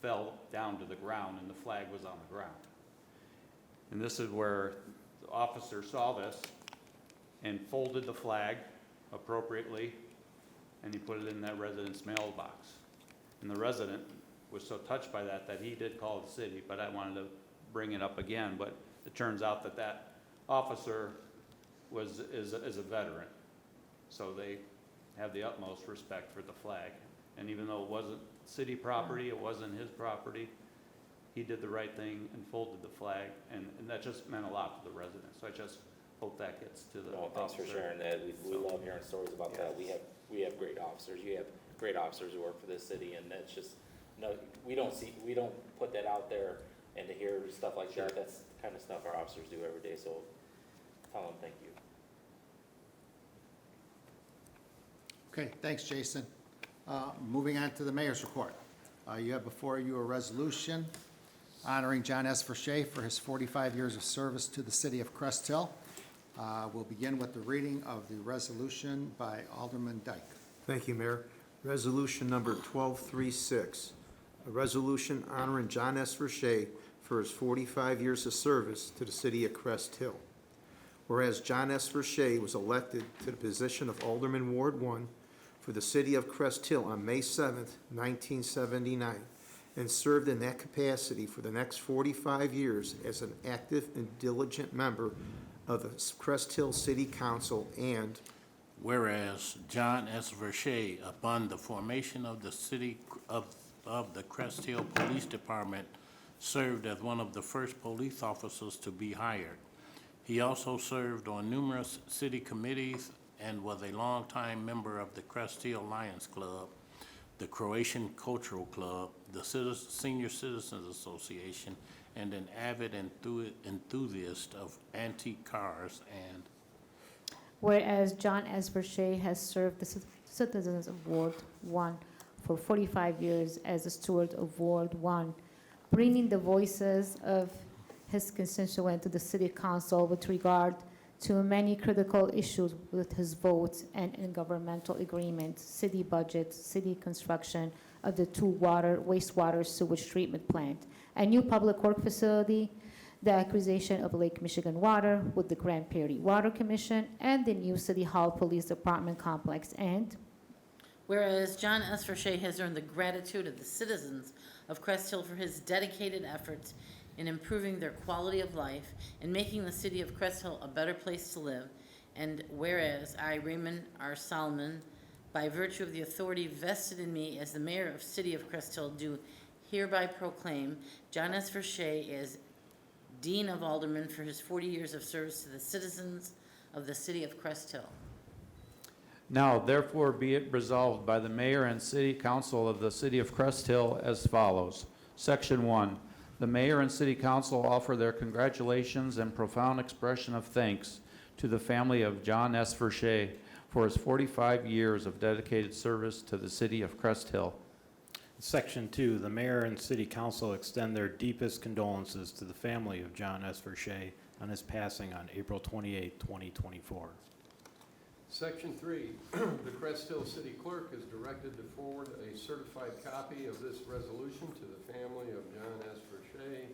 fell down to the ground, and the flag was on the ground. And this is where the officer saw this and folded the flag appropriately, and he put it in that resident's mailbox. And the resident was so touched by that he did call the city, but I wanted to bring it up again. But it turns out that officer is a veteran, so they have the utmost respect for the flag. And even though it wasn't city property, it wasn't his property, he did the right thing and folded the flag, and that just meant a lot to the residents. So I just hope that gets to the Well, thanks for officer. sharing that. We love hearing stories about that. We have great officers. You have great officers who work for this city, and that's just, we don't put that out there, and to hear stuff like that, that's the kind of stuff our officers do every day, so tell them thank you. Okay, thanks, Jason. Moving on to the mayor's report. You have before you a resolution honoring John S. Verche for his 45 years of service to the city of Crest Hill. We'll begin with the reading of the resolution by Alderman Dyke. Thank you, Mayor. Resolution number 1236, a resolution honoring John S. Verche for his 45 years of service to the city of Crest Hill. Whereas John S. Verche was elected to the position of Alderman Ward 1 for the city of Crest Hill on May 7th, 1979, and served in that capacity for the next 45 years as an active and diligent member of the Crest Hill City Council, and whereas John S. Verche, upon the formation of the city of the Crest Hill Police Department, served as one of the first police officers to be hired. He also served on numerous city committees and was a longtime member of the Crest Hill Lions Club, the Croatian Cultural Club, the Senior Citizens Association, and an avid enthusiast of antique cars. And Whereas John S. Verche has served the citizens of Ward 1 for 45 years as a steward of Ward 1, bringing the voices of his constituents to the city council with regard to many critical issues with his votes and intergovernmental agreements, city budget, city construction of the 2 wastewater sewage treatment plant, a new public work facility, the acquisition of Lake Michigan water with the Grand Prairie Water Commission, and the new City Hall Police Department complex. And Whereas John S. Verche has earned the gratitude of the citizens of Crest Hill for his dedicated efforts in improving their quality of life and making the city of Crest Hill a better place to live. And whereas I, Raymond R. Solomon, by virtue of the authority vested in me as the mayor of City of Crest Hill, do hereby proclaim John S. Verche as Dean of Aldermen for his 40 years of service to the citizens of the city of Crest Hill. Now, therefore, be it resolved by the mayor and city council of the city of Crest Hill as follows. Section 1, the mayor and city council offer their congratulations and profound expression of thanks to the family of John S. Verche for his 45 years of dedicated service to the city of Crest Hill. Section 2, the mayor and city council extend their deepest condolences to the family of John S. Verche on his passing on April 28, 2024. Section 3, the Crest Hill City Clerk is directed to forward a certified copy of this resolution to the family of John S. Verche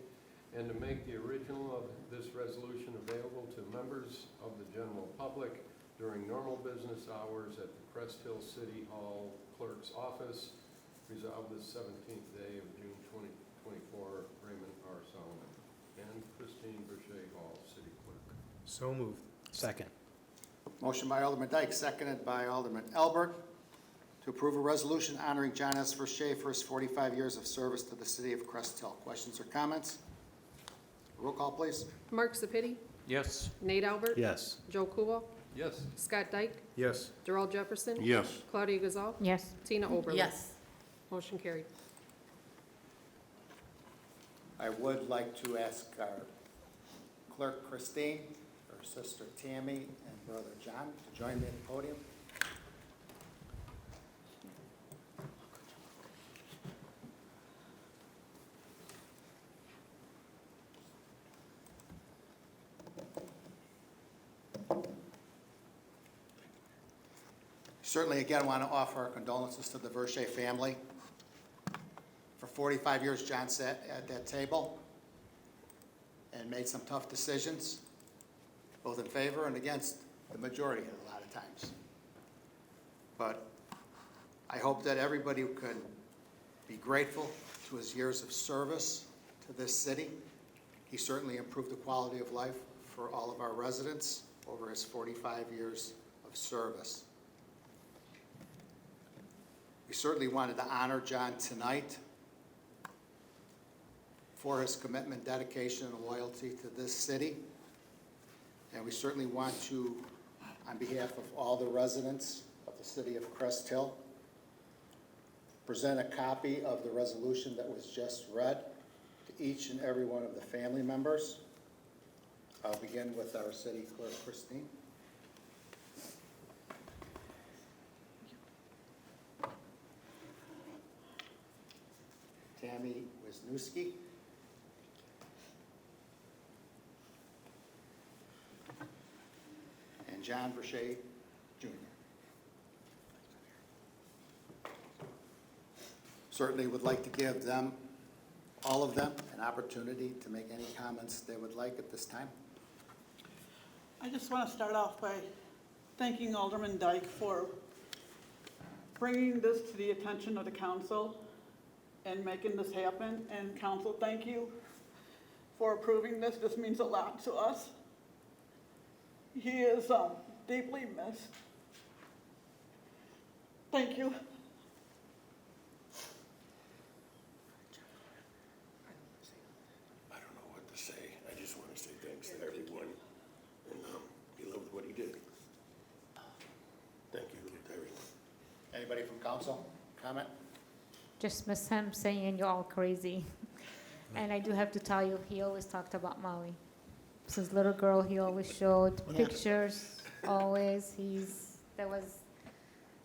and to make the original of this resolution available to members of the general public during normal business hours at the Crest Hill City Hall Clerk's Office, resolved this 17th day of June 2024, Raymond R. Solomon, and Christine Verche Hall, City Clerk. So moved. Second. Motion by Alderman Dyke, seconded by Alderman Albert, to approve a resolution honoring John S. Verche for his 45 years of service to the city of Crest Hill. Questions or comments? Roll call, please. Mark Sepiti, Yes. Nate Albert. Yes. Joe Kubal, Yes. Scott Dyke, Yes. Darrell Jefferson. Yes. Claudia Gazal, Yes. Tina Oberlin. Yes. Motion carried. I would like to ask our clerk Christine, her sister Tammy, and brother John to join me at the podium. Certainly, again, want to offer our condolences to the Verche family. For 45 years, John sat at that table and made some tough decisions, both in favor and against the majority a lot of times. But I hope that everybody can be grateful to his years of service to this city. He certainly improved the quality of life for all of our residents over his 45 years of service. We certainly wanted to honor John tonight for his commitment, dedication, and loyalty to this city. And we certainly want to, on behalf of all the residents of the city of Crest Hill, present a copy of the resolution that was just read to each and every one of the family members. I'll begin with our city clerk, Christine. Tammy Wisniewski. And John Verche, Jr. Certainly would like to give them, all of them, an opportunity to make any comments they would like at this time. I just want to start off by thanking Alderman Dyke for bringing this to the attention of the council and making this happen. And council, thank you for approving this. This means a lot to us. He is deeply missed. Thank you. I don't know what to say. I just want to say thanks to everyone. And he loved what he did. Thank you to everyone. Anybody from council, comment? Just miss him saying you're all crazy. And I do have to tell you, he always talked about Maui. Since little girl, he always showed pictures, always.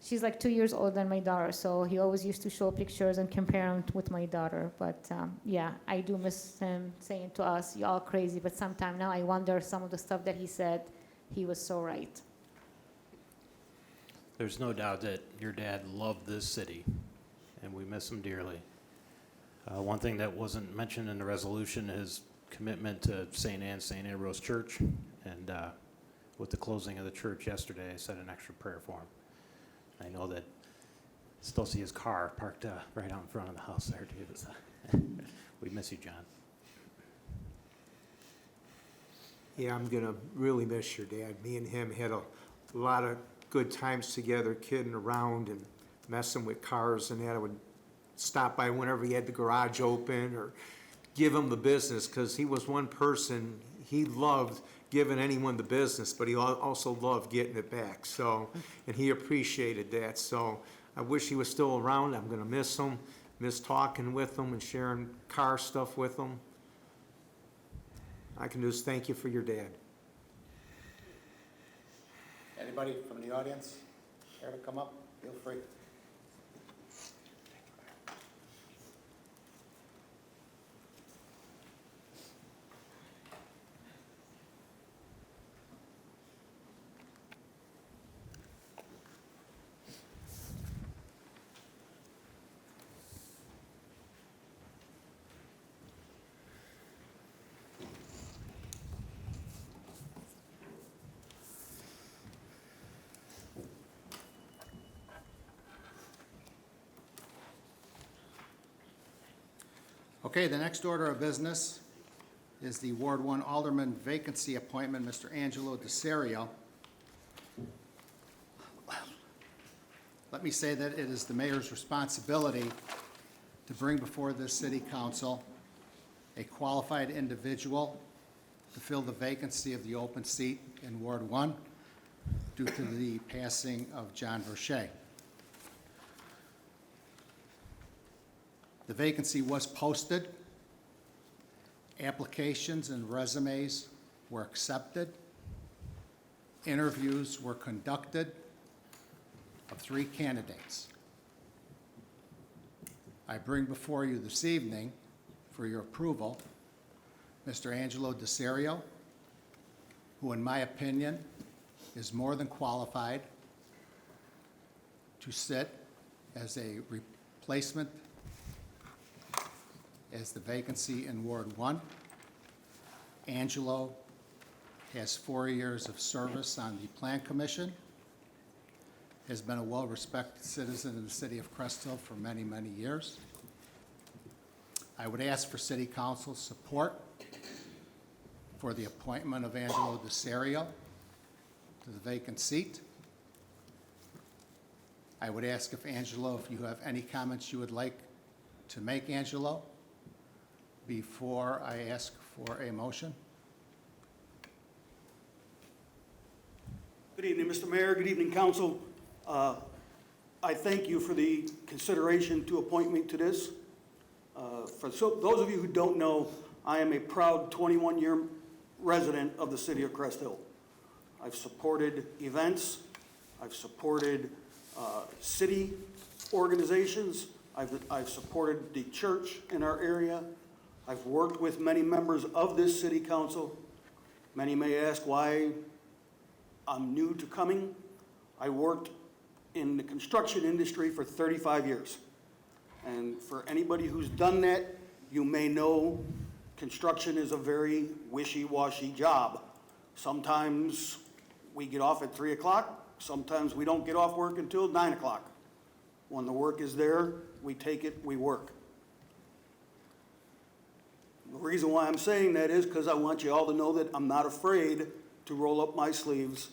She's like 2 years older than my daughter, so he always used to show pictures and compare them with my daughter. But yeah, I do miss him saying to us, you're all crazy. But sometime now I wonder some of the stuff that he said, he was so right. There's no doubt that your dad loved this city, and we miss him dearly. One thing that wasn't mentioned in the resolution is commitment to St. Anne, St. Ambrose Church, and with the closing of the church yesterday, I said an extra prayer for him. I know that still see his car parked right out in front of the house there, too. We miss you, John. Yeah, I'm gonna really miss your dad. Me and him had a lot of good times together, kidding around and messing with cars and that. I would stop by whenever he had the garage open or give him the business, because he was one person, he loved giving anyone the business, but he also loved getting it back, so, and he appreciated that, so I wish he was still around. I'm gonna miss him, miss talking with him and sharing car stuff with him. I can just thank you for your dad. Anybody from the audience care to come up? Feel free. Okay, the next order of business is the Ward 1 Alderman vacancy appointment, Mr. Angelo DeSario. Let me say that it is the mayor's responsibility to bring before the city council a qualified individual to fill the vacancy of the open seat in Ward 1 due to the passing of John Verche. The vacancy was posted. Applications and resumes were accepted. Interviews were conducted of 3 candidates. I bring before you this evening, for your approval, Mr. Angelo DeSario, who in my opinion is more than qualified to sit as a replacement as the vacancy in Ward 1. Angelo has 4 years of service on the Plan Commission, has been a well-respected citizen in the city of Crest Hill for many, many years. I would ask for City Council support for the appointment of Angelo DeSario to the vacant seat. I would ask if Angelo, if you have any comments you would like to make, Angelo, before I ask for a motion. Good evening, Mr. Mayor. Good evening, council. I thank you for the consideration to appoint me to this. For those of you who don't know, I am a proud 21-year resident of the city of Crest Hill. I've supported events. I've supported city organizations. I've supported the church in our area. I've worked with many members of this city council. Many may ask why I'm new to coming. I worked in the construction industry for 35 years. And for anybody who's done that, you may know construction is a very wishy-washy job. Sometimes we get off at 3 o'clock. Sometimes we don't get off work until 9 o'clock. When the work is there, we take it, we work. The reason why I'm saying that is because I want you all to know that I'm not afraid to roll up my sleeves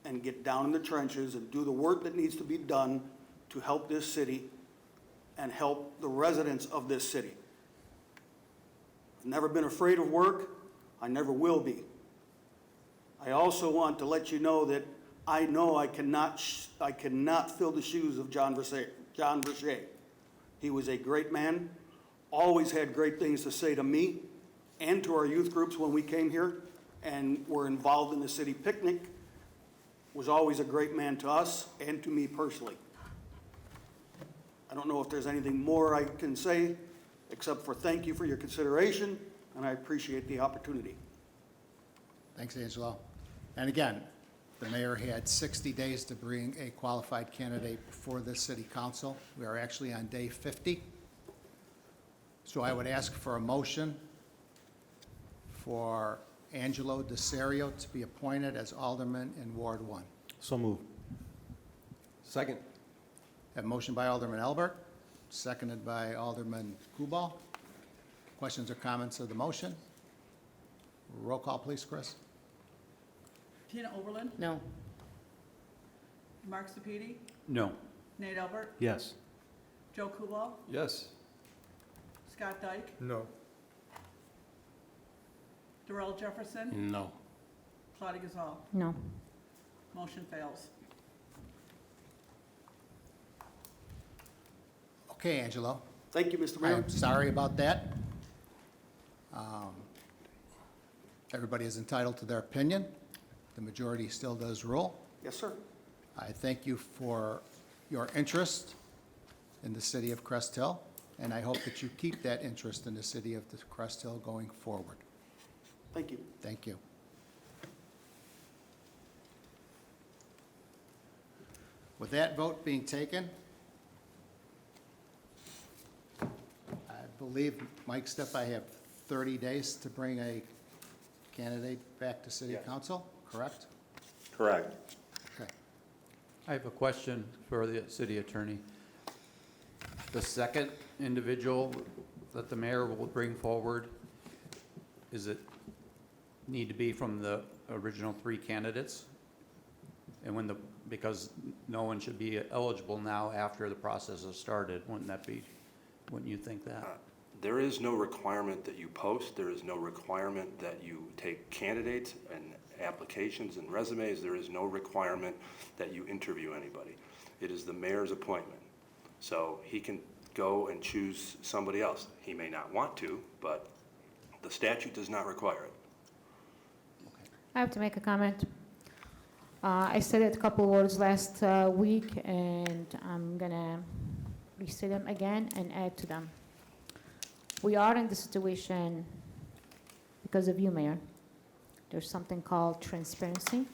and get down in the trenches and do the work that needs to be done to help this city and help the residents of this city. I've never been afraid of work. I never will be. I also want to let you know that I know I cannot fill the shoes of John Verche. He was a great man, always had great things to say to me and to our youth groups when we came here and were involved in the city picnic. Was always a great man to us and to me personally. I don't know if there's anything more I can say except for thank you for your consideration, and I appreciate the opportunity. Thanks, Angelo. And again, the mayor had 60 days to bring a qualified candidate before the city council. We are actually on day 50. So I would ask for a motion for Angelo DeSario to be appointed as alderman in Ward 1. So move. Second. Have a motion by Alderman Albert, seconded by Alderman Kubal. Questions or comments of the motion? Roll call, please, Chris. Tina Oberlin, No. Mark Sepiti, No. Nate Albert, Yes. Joe Kubal, Yes. Scott Dyke, No. Darrell Jefferson, No. Claudia Gazal. No. Motion fails. Okay, Angelo. Thank you, Mr. I Mayor. am sorry about that. Everybody is entitled to their opinion. The majority still does rule. Yes, sir. I thank you for your interest in the city of Crest Hill, and I hope that you keep that interest in the city of the Crest Hill going forward. Thank you. Thank you. With that vote being taken, I believe, Mike Steph, I have 30 days to bring a candidate back to city council, correct? Correct. Okay. I have a question for the city attorney. The second individual that the mayor will bring forward, is it need to be from the original 3 candidates? And because no one should be eligible now after the process has started, wouldn't you think that? There is no requirement that you post. There is no requirement that you take candidates and applications and resumes. There is no requirement that you interview anybody. It is the mayor's appointment. So he can go and choose somebody else. He may not want to, but the statute does not require it. I have to make a comment. I said it a couple words last week, and I'm gonna restate them again and add to them. We are in the situation because of you, Mayor. There's something called transparency.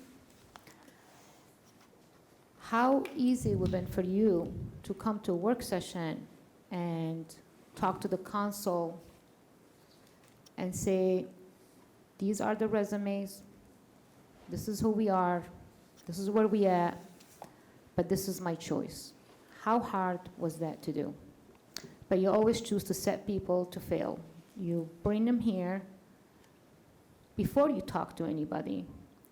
How easy it would have been for you to come to a work session and talk to the council and say, these are the resumes, this is who we are, this is where we at, but this is my choice. How hard was that to do? But you always choose to set people to fail. You bring them here before you talk to anybody.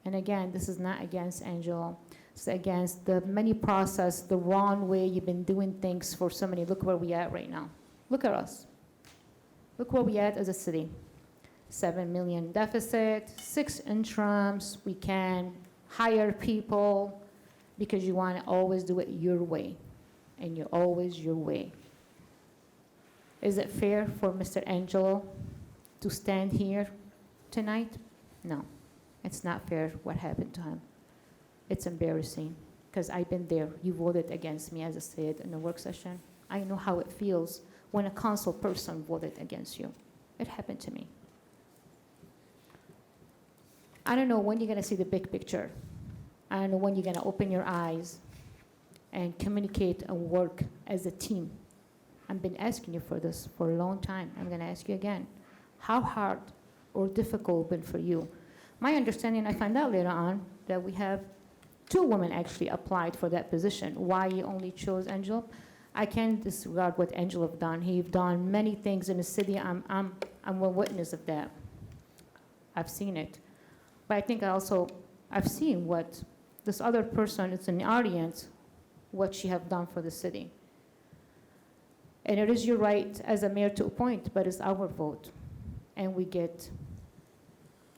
And again, this is not against Angelo. It's against the many process, the wrong way you've been doing things for so many. Look where we at right now. Look at us. Look where we at as a city. 7 million deficit, 6 interims. We can hire people because you want to always do it your way. And you're always your way. Is it fair for Mr. Angelo to stand here tonight? No, it's not fair what happened to him. It's embarrassing because I've been there. You voted against me, as I said in the work session. I know how it feels when a council person voted against you. It happened to me. I don't know when you're going to see the big picture. I don't know when you're going to open your eyes and communicate and work as a team. I've been asking you for this for a long time. I'm going to ask you again. How hard or difficult been for you? My understanding, I found out later on that we have 2 women actually applied for that position. Why you only chose Angelo? I can't disregard what Angelo have done. He's done many things in the city. I'm a witness of that. I've seen it. But I think I've seen what this other person is in the audience, what she have done for the city. And it is your right as a mayor to appoint, but it's our vote. And we get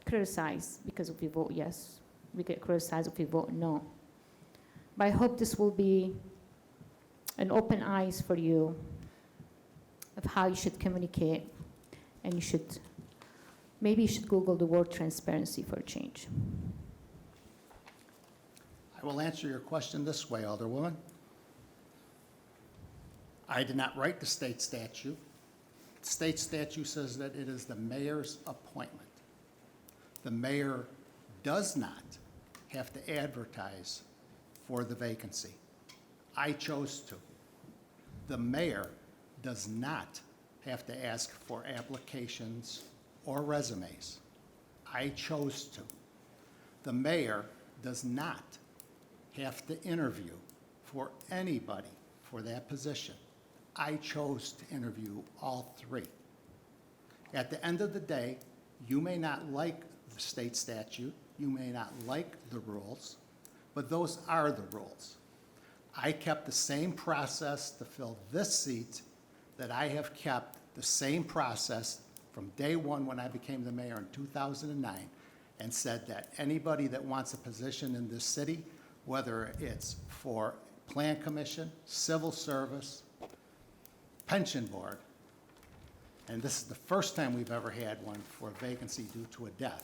criticized because if we vote yes. We get criticized if we vote no. But I hope this will be an open eyes for you of how you should communicate. And maybe you should Google the word transparency for a change. I will answer your question this way, Alderwoman. I did not write the state statute. The state statute says that it is the mayor's appointment. The mayor does not have to advertise for the vacancy. I chose to. The mayor does not have to ask for applications or resumes. I chose to. The mayor does not have to interview for anybody for that position. I chose to interview all 3. At the end of the day, you may not like the state statute, you may not like the rules, but those are the rules. I kept the same process to fill this seat that I have kept the same process from day one when I became the mayor in 2009, and said that anybody that wants a position in this city, whether it's for Plan Commission, Civil Service, Pension Board, and this is the first time we've ever had one for a vacancy due to a death,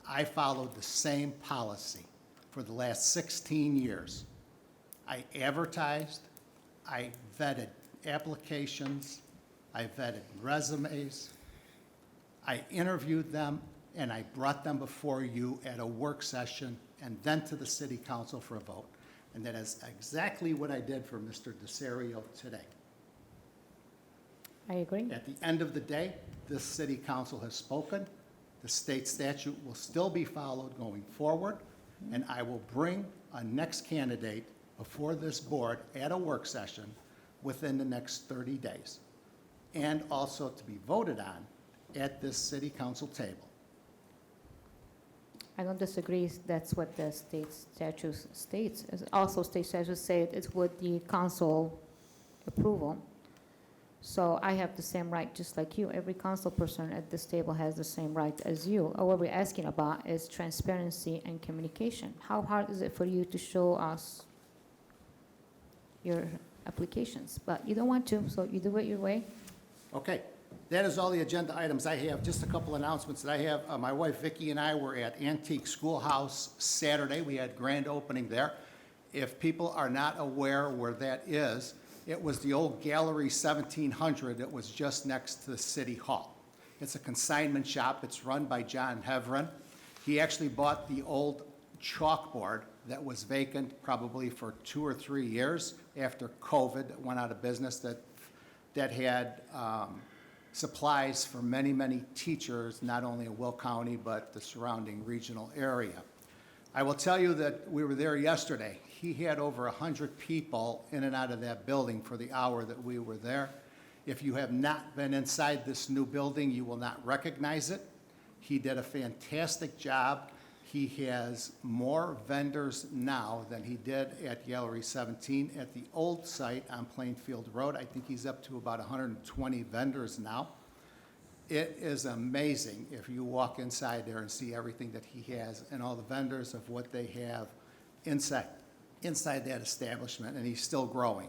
I followed the same policy for the last 16 years. I advertised, I vetted applications, I vetted resumes, I interviewed them, and I brought them before you at a work session and then to the city council for a vote. And that is exactly what I did for Mr. DeSario today. I agree. At the end of the day, this city council has spoken. The state statute will still be followed going forward, and I will bring a next candidate before this board at a work session within the next 30 days, and also to be voted on at this city council table. I don't disagree, that's what the state statute states. Also, state statute say it's with the council approval. So I have the same right, just like you. Every council person at this table has the same right as you. What we're asking about is transparency and communication. How hard is it for you to show us your applications? But you don't want to, so you do it your way. Okay, that is all the agenda items I have. Just a couple announcements that I have. My wife Vicki and I were at Antique Schoolhouse Saturday. We had grand opening there. If people are not aware where that is, it was the old Gallery 1700 that was just next to the City Hall. It's a consignment shop. It's run by John Hevron. He actually bought the old chalkboard that was vacant probably for 2 or 3 years after COVID that went out of business, that had supplies for many, many teachers, not only in Will County, but the surrounding regional area. I will tell you that we were there yesterday. He had over 100 people in and out of that building for the hour that we were there. If you have not been inside this new building, you will not recognize it. He did a fantastic job. He has more vendors now than he did at Gallery 17. At the old site on Plainfield Road, I think he's up to about 120 vendors now. It is amazing if you walk inside there and see everything that he has and all the vendors of what they have inside that establishment, and he's still growing.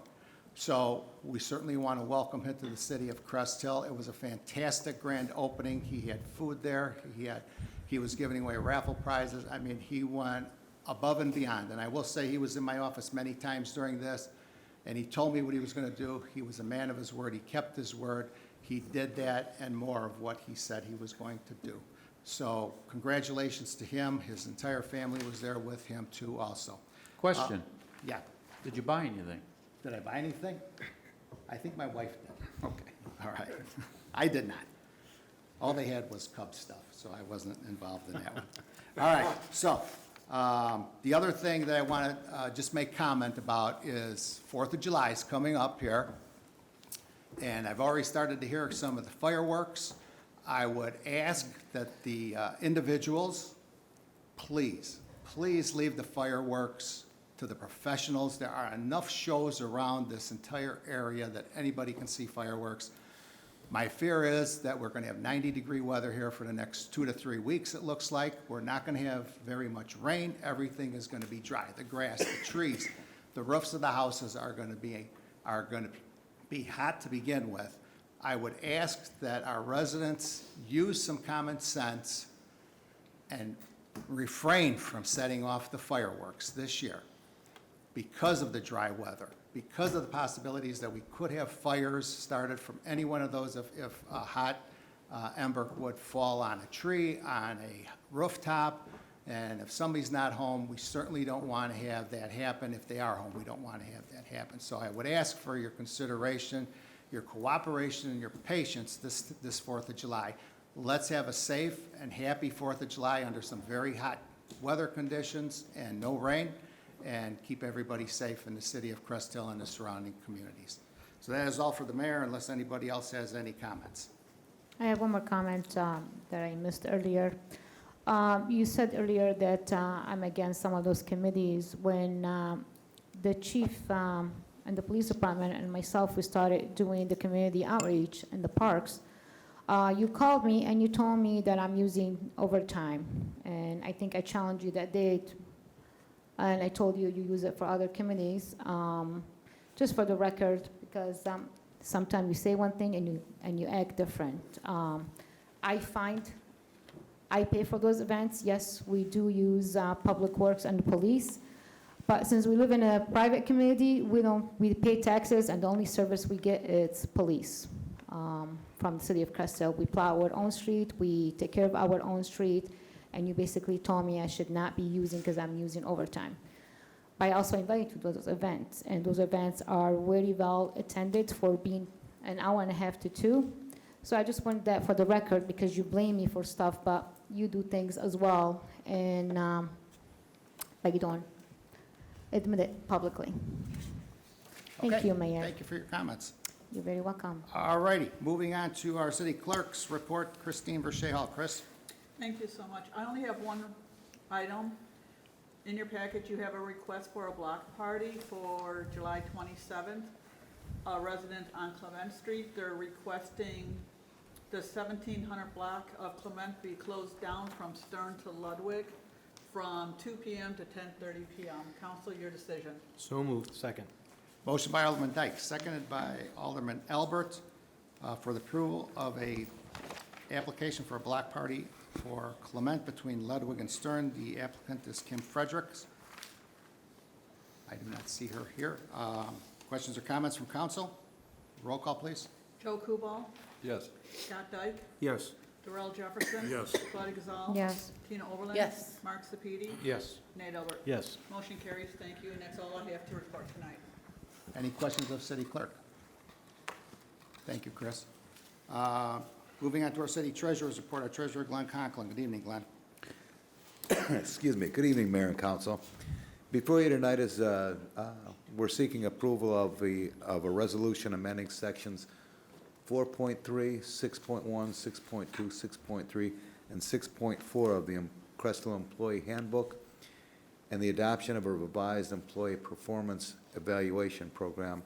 So we certainly want to welcome him to the city of Crest Hill. It was a fantastic grand opening. He had food there. He was giving away raffle prizes. I mean, he went above and beyond. And I will say he was in my office many times during this, and he told me what he was going to do. He was a man of his word. He kept his word. He did that and more of what he said he was going to do. So congratulations to him. His entire family was there with him too also. Question. Yeah. Did you buy anything? Did I buy anything? I think my wife did. Okay. All right. I did not. All they had was Cub stuff, so I wasn't involved in that one. All right, so the other thing that I want to just make comment about is 4th of July is coming up here, and I've already started to hear some of the fireworks. I would ask that the individuals, please leave the fireworks to the professionals. There are enough shows around this entire area that anybody can see fireworks. My fear is that we're going to have 90-degree weather here for the next 2 to 3 weeks, it looks like. We're not going to have very much rain. Everything is going to be dry. The grass, the trees, the roofs of the houses are going to be hot to begin with. I would ask that our residents use some common sense and refrain from setting off the fireworks this year because of the dry weather, because of the possibilities that we could have fires started from any one of those if a hot ember would fall on a tree, on a rooftop, and if somebody's not home, we certainly don't want to have that happen. If they are home, we don't want to have that happen. So I would ask for your consideration, your cooperation, and your patience this 4th of July. Let's have a safe and happy 4th of July under some very hot weather conditions and no rain, and keep everybody safe in the city of Crest Hill and the surrounding communities. So that is all for the mayor, unless anybody else has any comments. I have one more comment that I missed earlier. You said earlier that I'm against some of those committees. When the chief and the police department and myself, we started doing the community outreach in the parks, You called me and you told me that I'm using overtime, and I think I challenged you that day, and I told you you use it for other committees. Just for the record, because sometimes you say one thing and you act different. I pay for those events. Yes, we do use Public Works and the police, but since we live in a private community, we pay taxes, and the only service we get is police. From the city of Crest. We plow our own street, we take care of our own street, and you basically told me I should not be using because I'm using overtime. But I also invite you to those events, and those events are very well attended for being an hour and a half to 2. So I just want that for the record, because you blame me for stuff, but you do things as well, and but you don't admit it publicly. Thank Okay, you, Mayor. Thank you for your comments. You're very welcome. All righty, moving on to our city clerk's report, Christine Verche Hall. Chris? Thank you so much. I only have one item. In your package, you have a request for a block party for July 27th. A resident on Clement Street, they're requesting the 1700 block of Clement be closed down from Stern to Ludwig from 2 p.m. to 10:30 p.m. Council, your decision. So moved. Second. Motion by Alderman Dyke, seconded by Alderman Albert, for the approval of a application for a block party for Clement between Ludwig and Stern. The applicant is Kim Fredericks. I do not see her here. Questions or comments from council? Roll call, please. Joe Kubal, Yes. Scott Dyke, Yes. Darrell Jefferson. Yes. Claudia Gazal. Yes. Tina Oberlin. Yes. Mark Sepiti. Yes. Nate Albert. Yes. Motion carries. Thank you, and that's all I have to report tonight. Any questions of city clerk? Thank you, Chris. Moving on to our city treasurer's report, our treasurer, Glenn Conklin. Good evening, Glenn. Excuse me. Good evening, Mayor and Council. Before you tonight is, we're seeking approval of a resolution amending sections 4.3, 6.1, 6.2, 6.3, and 6.4 of the Crestwell Employee Handbook, and the adoption of a revised employee performance evaluation program.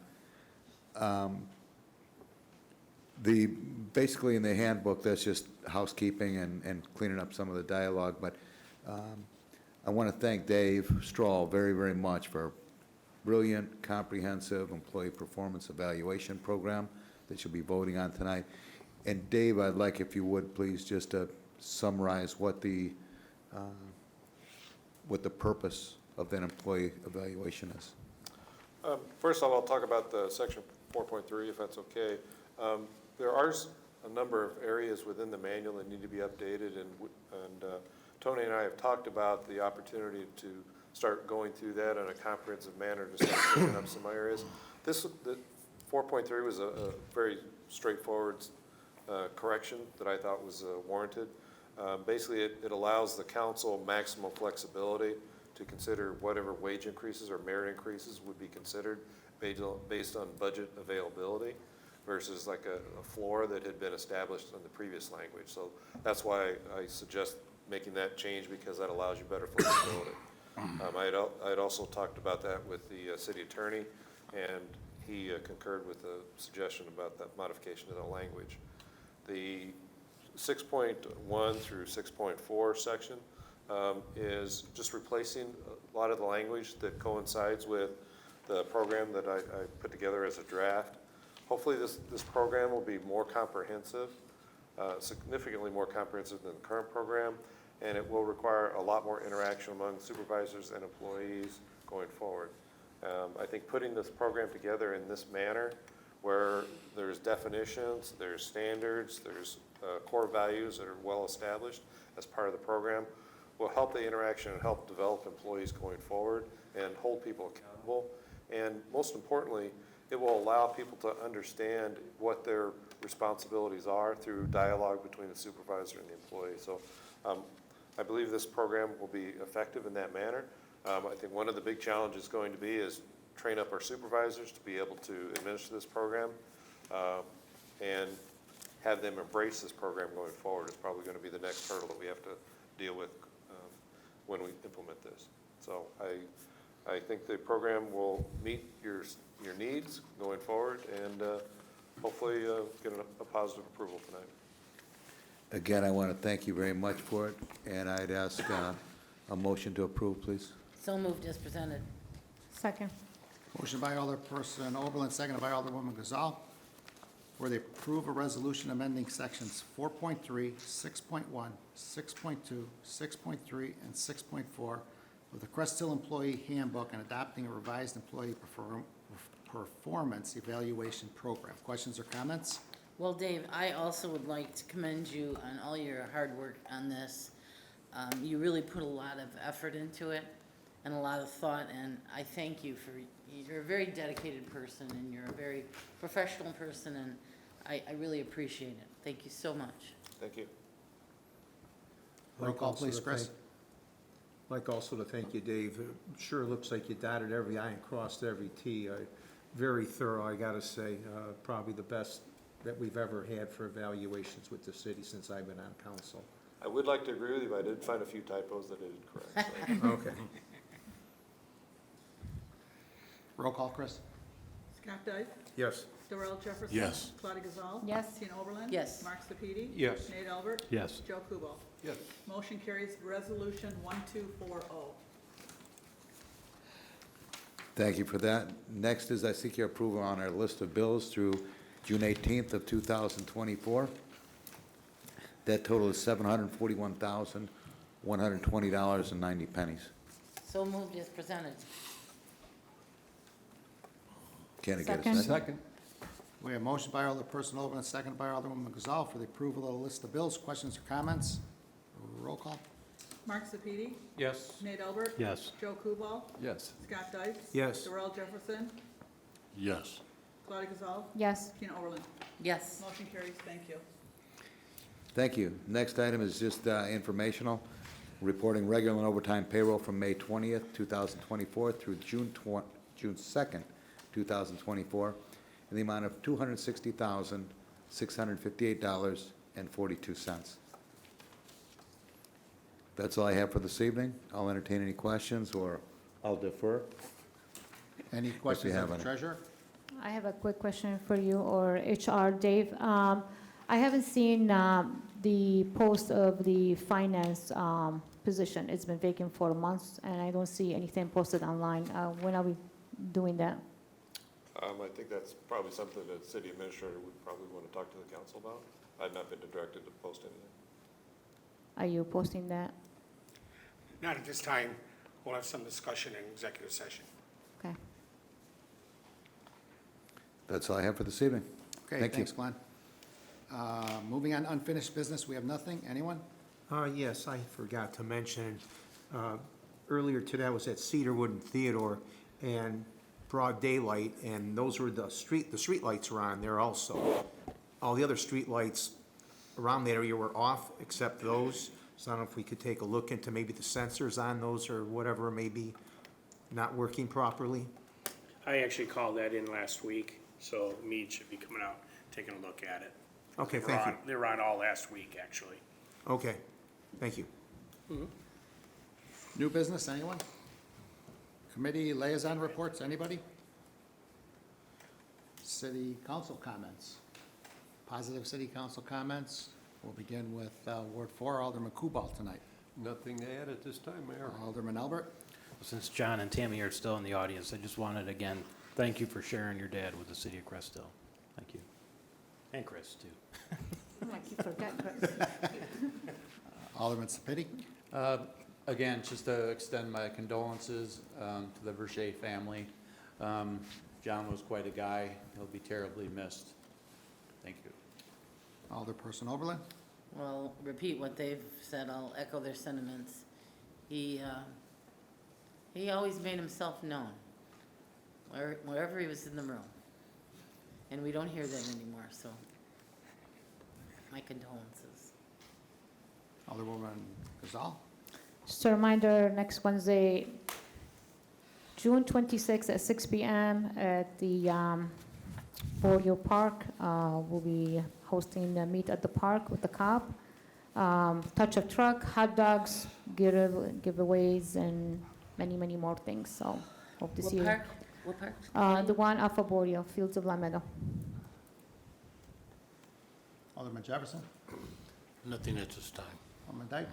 Basically in the handbook, that's just housekeeping and cleaning up some of the dialogue, but I want to thank Dave Strahl very, very much for a brilliant, comprehensive employee performance evaluation program that you'll be voting on tonight. And Dave, I'd like, if you would, please, just to summarize what the purpose of that employee evaluation is. First of all, I'll talk about the section 4.3, if that's okay. There are a number of areas within the manual that need to be updated, and Tony and I have talked about the opportunity to start going through that in a comprehensive manner to start cleaning up some areas. The 4.3 was a very straightforward correction that I thought was warranted. Basically, it allows the council maximum flexibility to consider whatever wage increases or merit increases would be considered based on budget availability versus like a floor that had been established in the previous language. So that's why I suggest making that change, because that allows you better flexibility. I had also talked about that with the city attorney, and he concurred with the suggestion about that modification of the language. The 6.1 through 6.4 section is just replacing a lot of the language that coincides with the program that I put together as a draft. Hopefully this program will be more comprehensive, significantly more comprehensive than the current program, and it will require a lot more interaction among supervisors and employees going forward. I think putting this program together in this manner, where there's definitions, there's standards, there's core values that are well established as part of the program, will help the interaction and help develop employees going forward and hold people accountable. And most importantly, it will allow people to understand what their responsibilities are through dialogue between the supervisor and the employee. So I believe this program will be effective in that manner. I think one of the big challenges going to be is train up our supervisors to be able to administer this program and have them embrace this program going forward. Is probably going to be the next hurdle that we have to deal with when we implement this. So I think the program will meet your needs going forward, and hopefully get a positive approval tonight. Again, I want to thank you very much for it, and I'd ask a motion to approve, please. So moved as presented. Second. Motion by Alderperson Oberlin, seconded by Alderwoman Gazal, where they approve a resolution amending sections 4.3, 6.1, 6.2, 6.3, and 6.4 of the Crest Hill Employee Handbook and adopting a revised employee performance evaluation program. Questions or comments? Well, Dave, I also would like to commend you on all your hard work on this. You really put a lot of effort into it and a lot of thought, and I thank you for, you're a very dedicated person and you're a very professional person, and I really appreciate it. Thank you so much. Thank you. Roll call, please, Chris. Like also to thank you, Dave. It sure looks like you dotted every I and crossed every T. Very thorough, I gotta say. Probably the best that we've ever had for evaluations with the city since I've been on council. I would like to agree with you, but I did find a few typos that I didn't correct. So. Okay. Roll call, Chris. Scott Dyke? Yes. Darrell Jefferson? Yes. Claudia Gazal? Yes. Tina Oberlin? Yes. Mark Sepiti? Yes. Nate Albert? Yes. Joe Kubal? Yes. Motion carries. Resolution 1240. Thank you for that. Next is I seek your approval on our list of bills through June 18th of 2024. That total is $741,120.90. So moved as presented. Can I get a Second. second? We have motion by Alderperson Oberlin, seconded by Alderwoman Gazal for the approval of the list of bills. Questions or comments? Roll call. Mark Sepiti? Yes. Nate Albert? Yes. Joe Kubal? Yes. Scott Dyke? Yes. Darrell Jefferson? Yes. Claudia Gazal? Yes. Tina Oberlin? Yes. Motion carries. Thank you. Thank you. Next item is just informational, reporting regular and overtime payroll from May 20th, 2024 through June 2nd, 2024, in the amount of $260,658.42. That's all I have for this evening. I'll entertain any questions, or I'll defer. Any questions have of the any. treasurer? I have a quick question for you, or HR, Dave. I haven't seen the post of the finance position. It's been vacant for months, and I don't see anything posted online. When are we doing that? I think that's probably something that the city administrator would probably want to talk to the council about. I've not been directed to post anything. Are you posting that? Not at this time. We'll have some discussion in executive session. Okay. That's all I have for this evening. Okay, Thank you. thanks, Glenn. Moving on, unfinished business, we have nothing. Anyone? Yes, I forgot to mention, earlier today I was at Cedarwood and Theodore and broad daylight, and those were the street lights were on there also. All the other street lights around that area were off, except those. So I don't know if we could take a look into maybe the sensors on those or whatever may be not working properly. I actually called that in last week, so Mead should be coming out, taking a look at it. Okay, thank you. They were on all last week, actually. Okay, thank you. New business, anyone? Committee liaison reports, anybody? City council comments. Positive city council comments. We'll begin with Ward 4, Alderman Kubal tonight. Nothing to add at this time, Mayor. Alderman Albert. Since John and Tammy are still in the audience, I just wanted, again, thank you for sharing your dad with the city of Crest Hill. Thank you. And Chris, too. Like you forgot, Chris. Alderman Sapiti. Again, just to extend my condolences to the Verche family. John was quite a guy. He'll be terribly missed. Thank you. Alderperson Oberlin. Well, repeat what they've said. I'll echo their sentiments. He always made himself known, wherever he was in the room. And we don't hear that anymore, so my condolences. Alderwoman Gazal. Just a reminder, next Wednesday, June 26th at 6 p.m. at the Borio Park. We'll be hosting a meet at the park with the cop. Touch of truck, hot dogs, giveaways, and many, many more things. So hope to see you. What park? The one off of Borio, Fields of La Meadow. Alderman Jefferson. Nothing at this time. Alderman Dyke?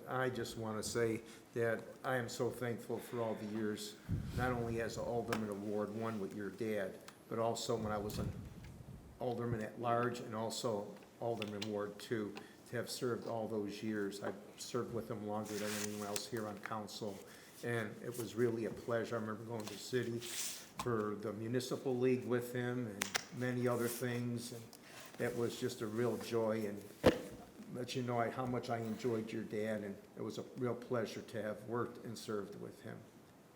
I just want to say that I am so thankful for all the years, not only as an Alderman of Ward 1 with your dad, but also when I was an Alderman at large and also Alderman Ward 2, to have served all those years. I've served with him longer than anyone else here on council, and it was really a pleasure. I remember going to the city for the municipal league with him and many other things, and it was just a real joy, and let you know how much I enjoyed your dad, and it was a real pleasure to have worked and served with him.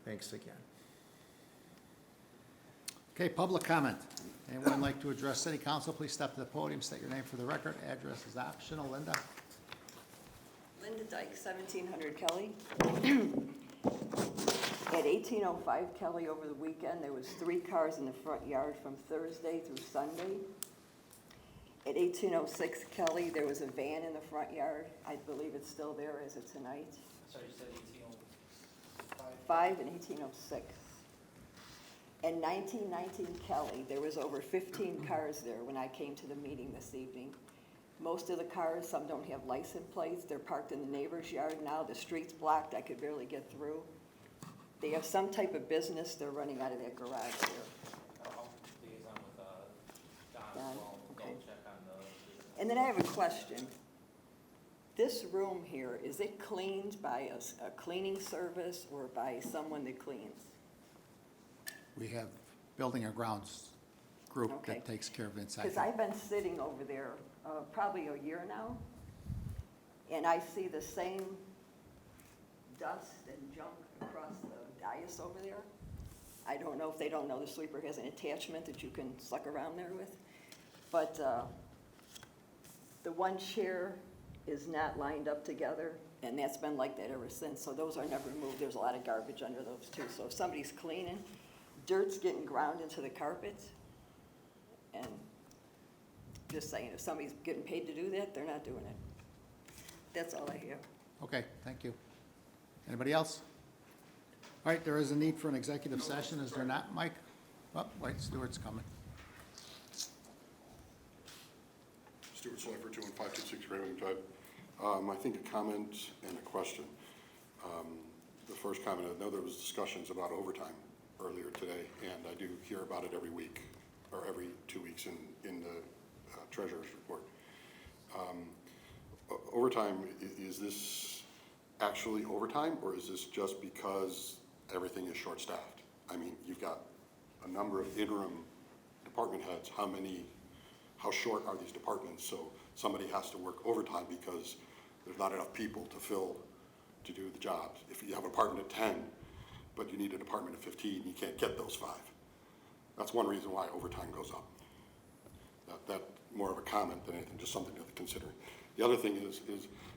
Thanks again. Okay, public comment. Anyone like to address city council, please step to the podium, state your name for the record. Address is optional. Linda? Linda Dyke, 1700 Kelly. At 1805 Kelly over the weekend, there was 3 cars in the front yard from Thursday through Sunday. At 1806 Kelly, there was a van in the front yard. I believe it's still there as of tonight. Sorry, you said 1805? 5 and 1806. In 1919 Kelly, there was over 15 cars there when I came to the meeting this evening. Most of the cars, some don't have license plates. They're parked in the neighbor's yard now. The street's blocked. I could barely get through. They have some type of business. They're running out of that garage there. I'll liaison with Don Don, as well. Go okay. check on the. And then I have a question. This room here, is it cleaned by a cleaning service or by someone that cleans? We have building and grounds group Okay. that takes care of inside. Because I've been sitting over there probably a year now, and I see the same dust and junk across the dais over there. I don't know if they don't know the sweeper has an attachment that you can suck around there with. But the one chair is not lined up together, and that's been like that ever since. So those are never moved. There's a lot of garbage under those too. So if somebody's cleaning, dirt's getting ground into the carpets. And just saying, if somebody's getting paid to do that, they're not doing it. That's all I have. Okay, thank you. Anybody else? All right, there is a need for an executive session, is there not, Mike? Oh, wait, Stuart's coming. Stuart Slifer, 21526 Raymond Drive. I think a comment and a question. The first comment, I know there was discussions about overtime earlier today, and I do hear about it every week, or every 2 weeks in the treasurer's report. Overtime, is this actually overtime, or is this just because everything is short-staffed? I mean, you've got a number of interim department heads. How short are these departments? So somebody has to work overtime because there's not enough people to do the jobs. If you have a department of 10, but you need a department of 15, you can't get those 5. That's one reason why overtime goes up. That more of a comment than anything, just something to consider. The other thing is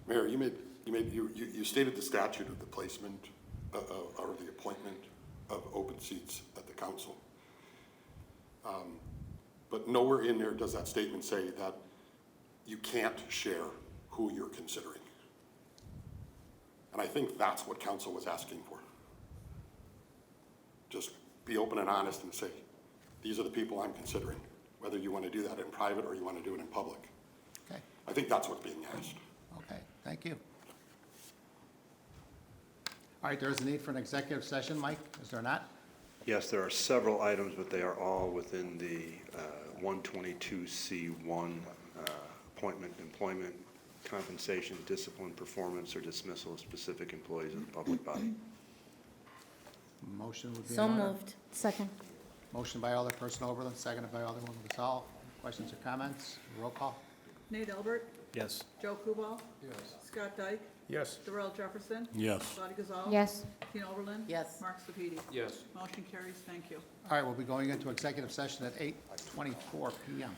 Mayor, you stated the statute of the placement or the appointment of open seats at the council. But nowhere in there does that statement say that you can't share who you're considering. And I think that's what council was asking for. Just be open and honest and say, these are the people I'm considering, whether you want to do that in private or you want to do it in public. Okay. I think that's what's being asked. Okay, thank you. All right, there's a need for an executive session, Mike, is there not? Yes, there are several items, but they are all within the 122C1 appointment, employment, compensation, discipline, performance, or dismissal of specific employees of the public body. Motion would be in So order. moved. Second. Motion by Alderperson Oberlin, seconded by Alderwoman Gazal. Questions or comments? Roll call. Nate Albert, Yes. Joe Kubal, Yes. Scott Dyke, Yes. Darrell Jefferson, Yes. Claudia Gazal. Yes. Tina Oberlin. Yes. Mark Sepiti. Yes. Motion carries. Thank you. All right, we'll be going into executive session at 8:24 PM.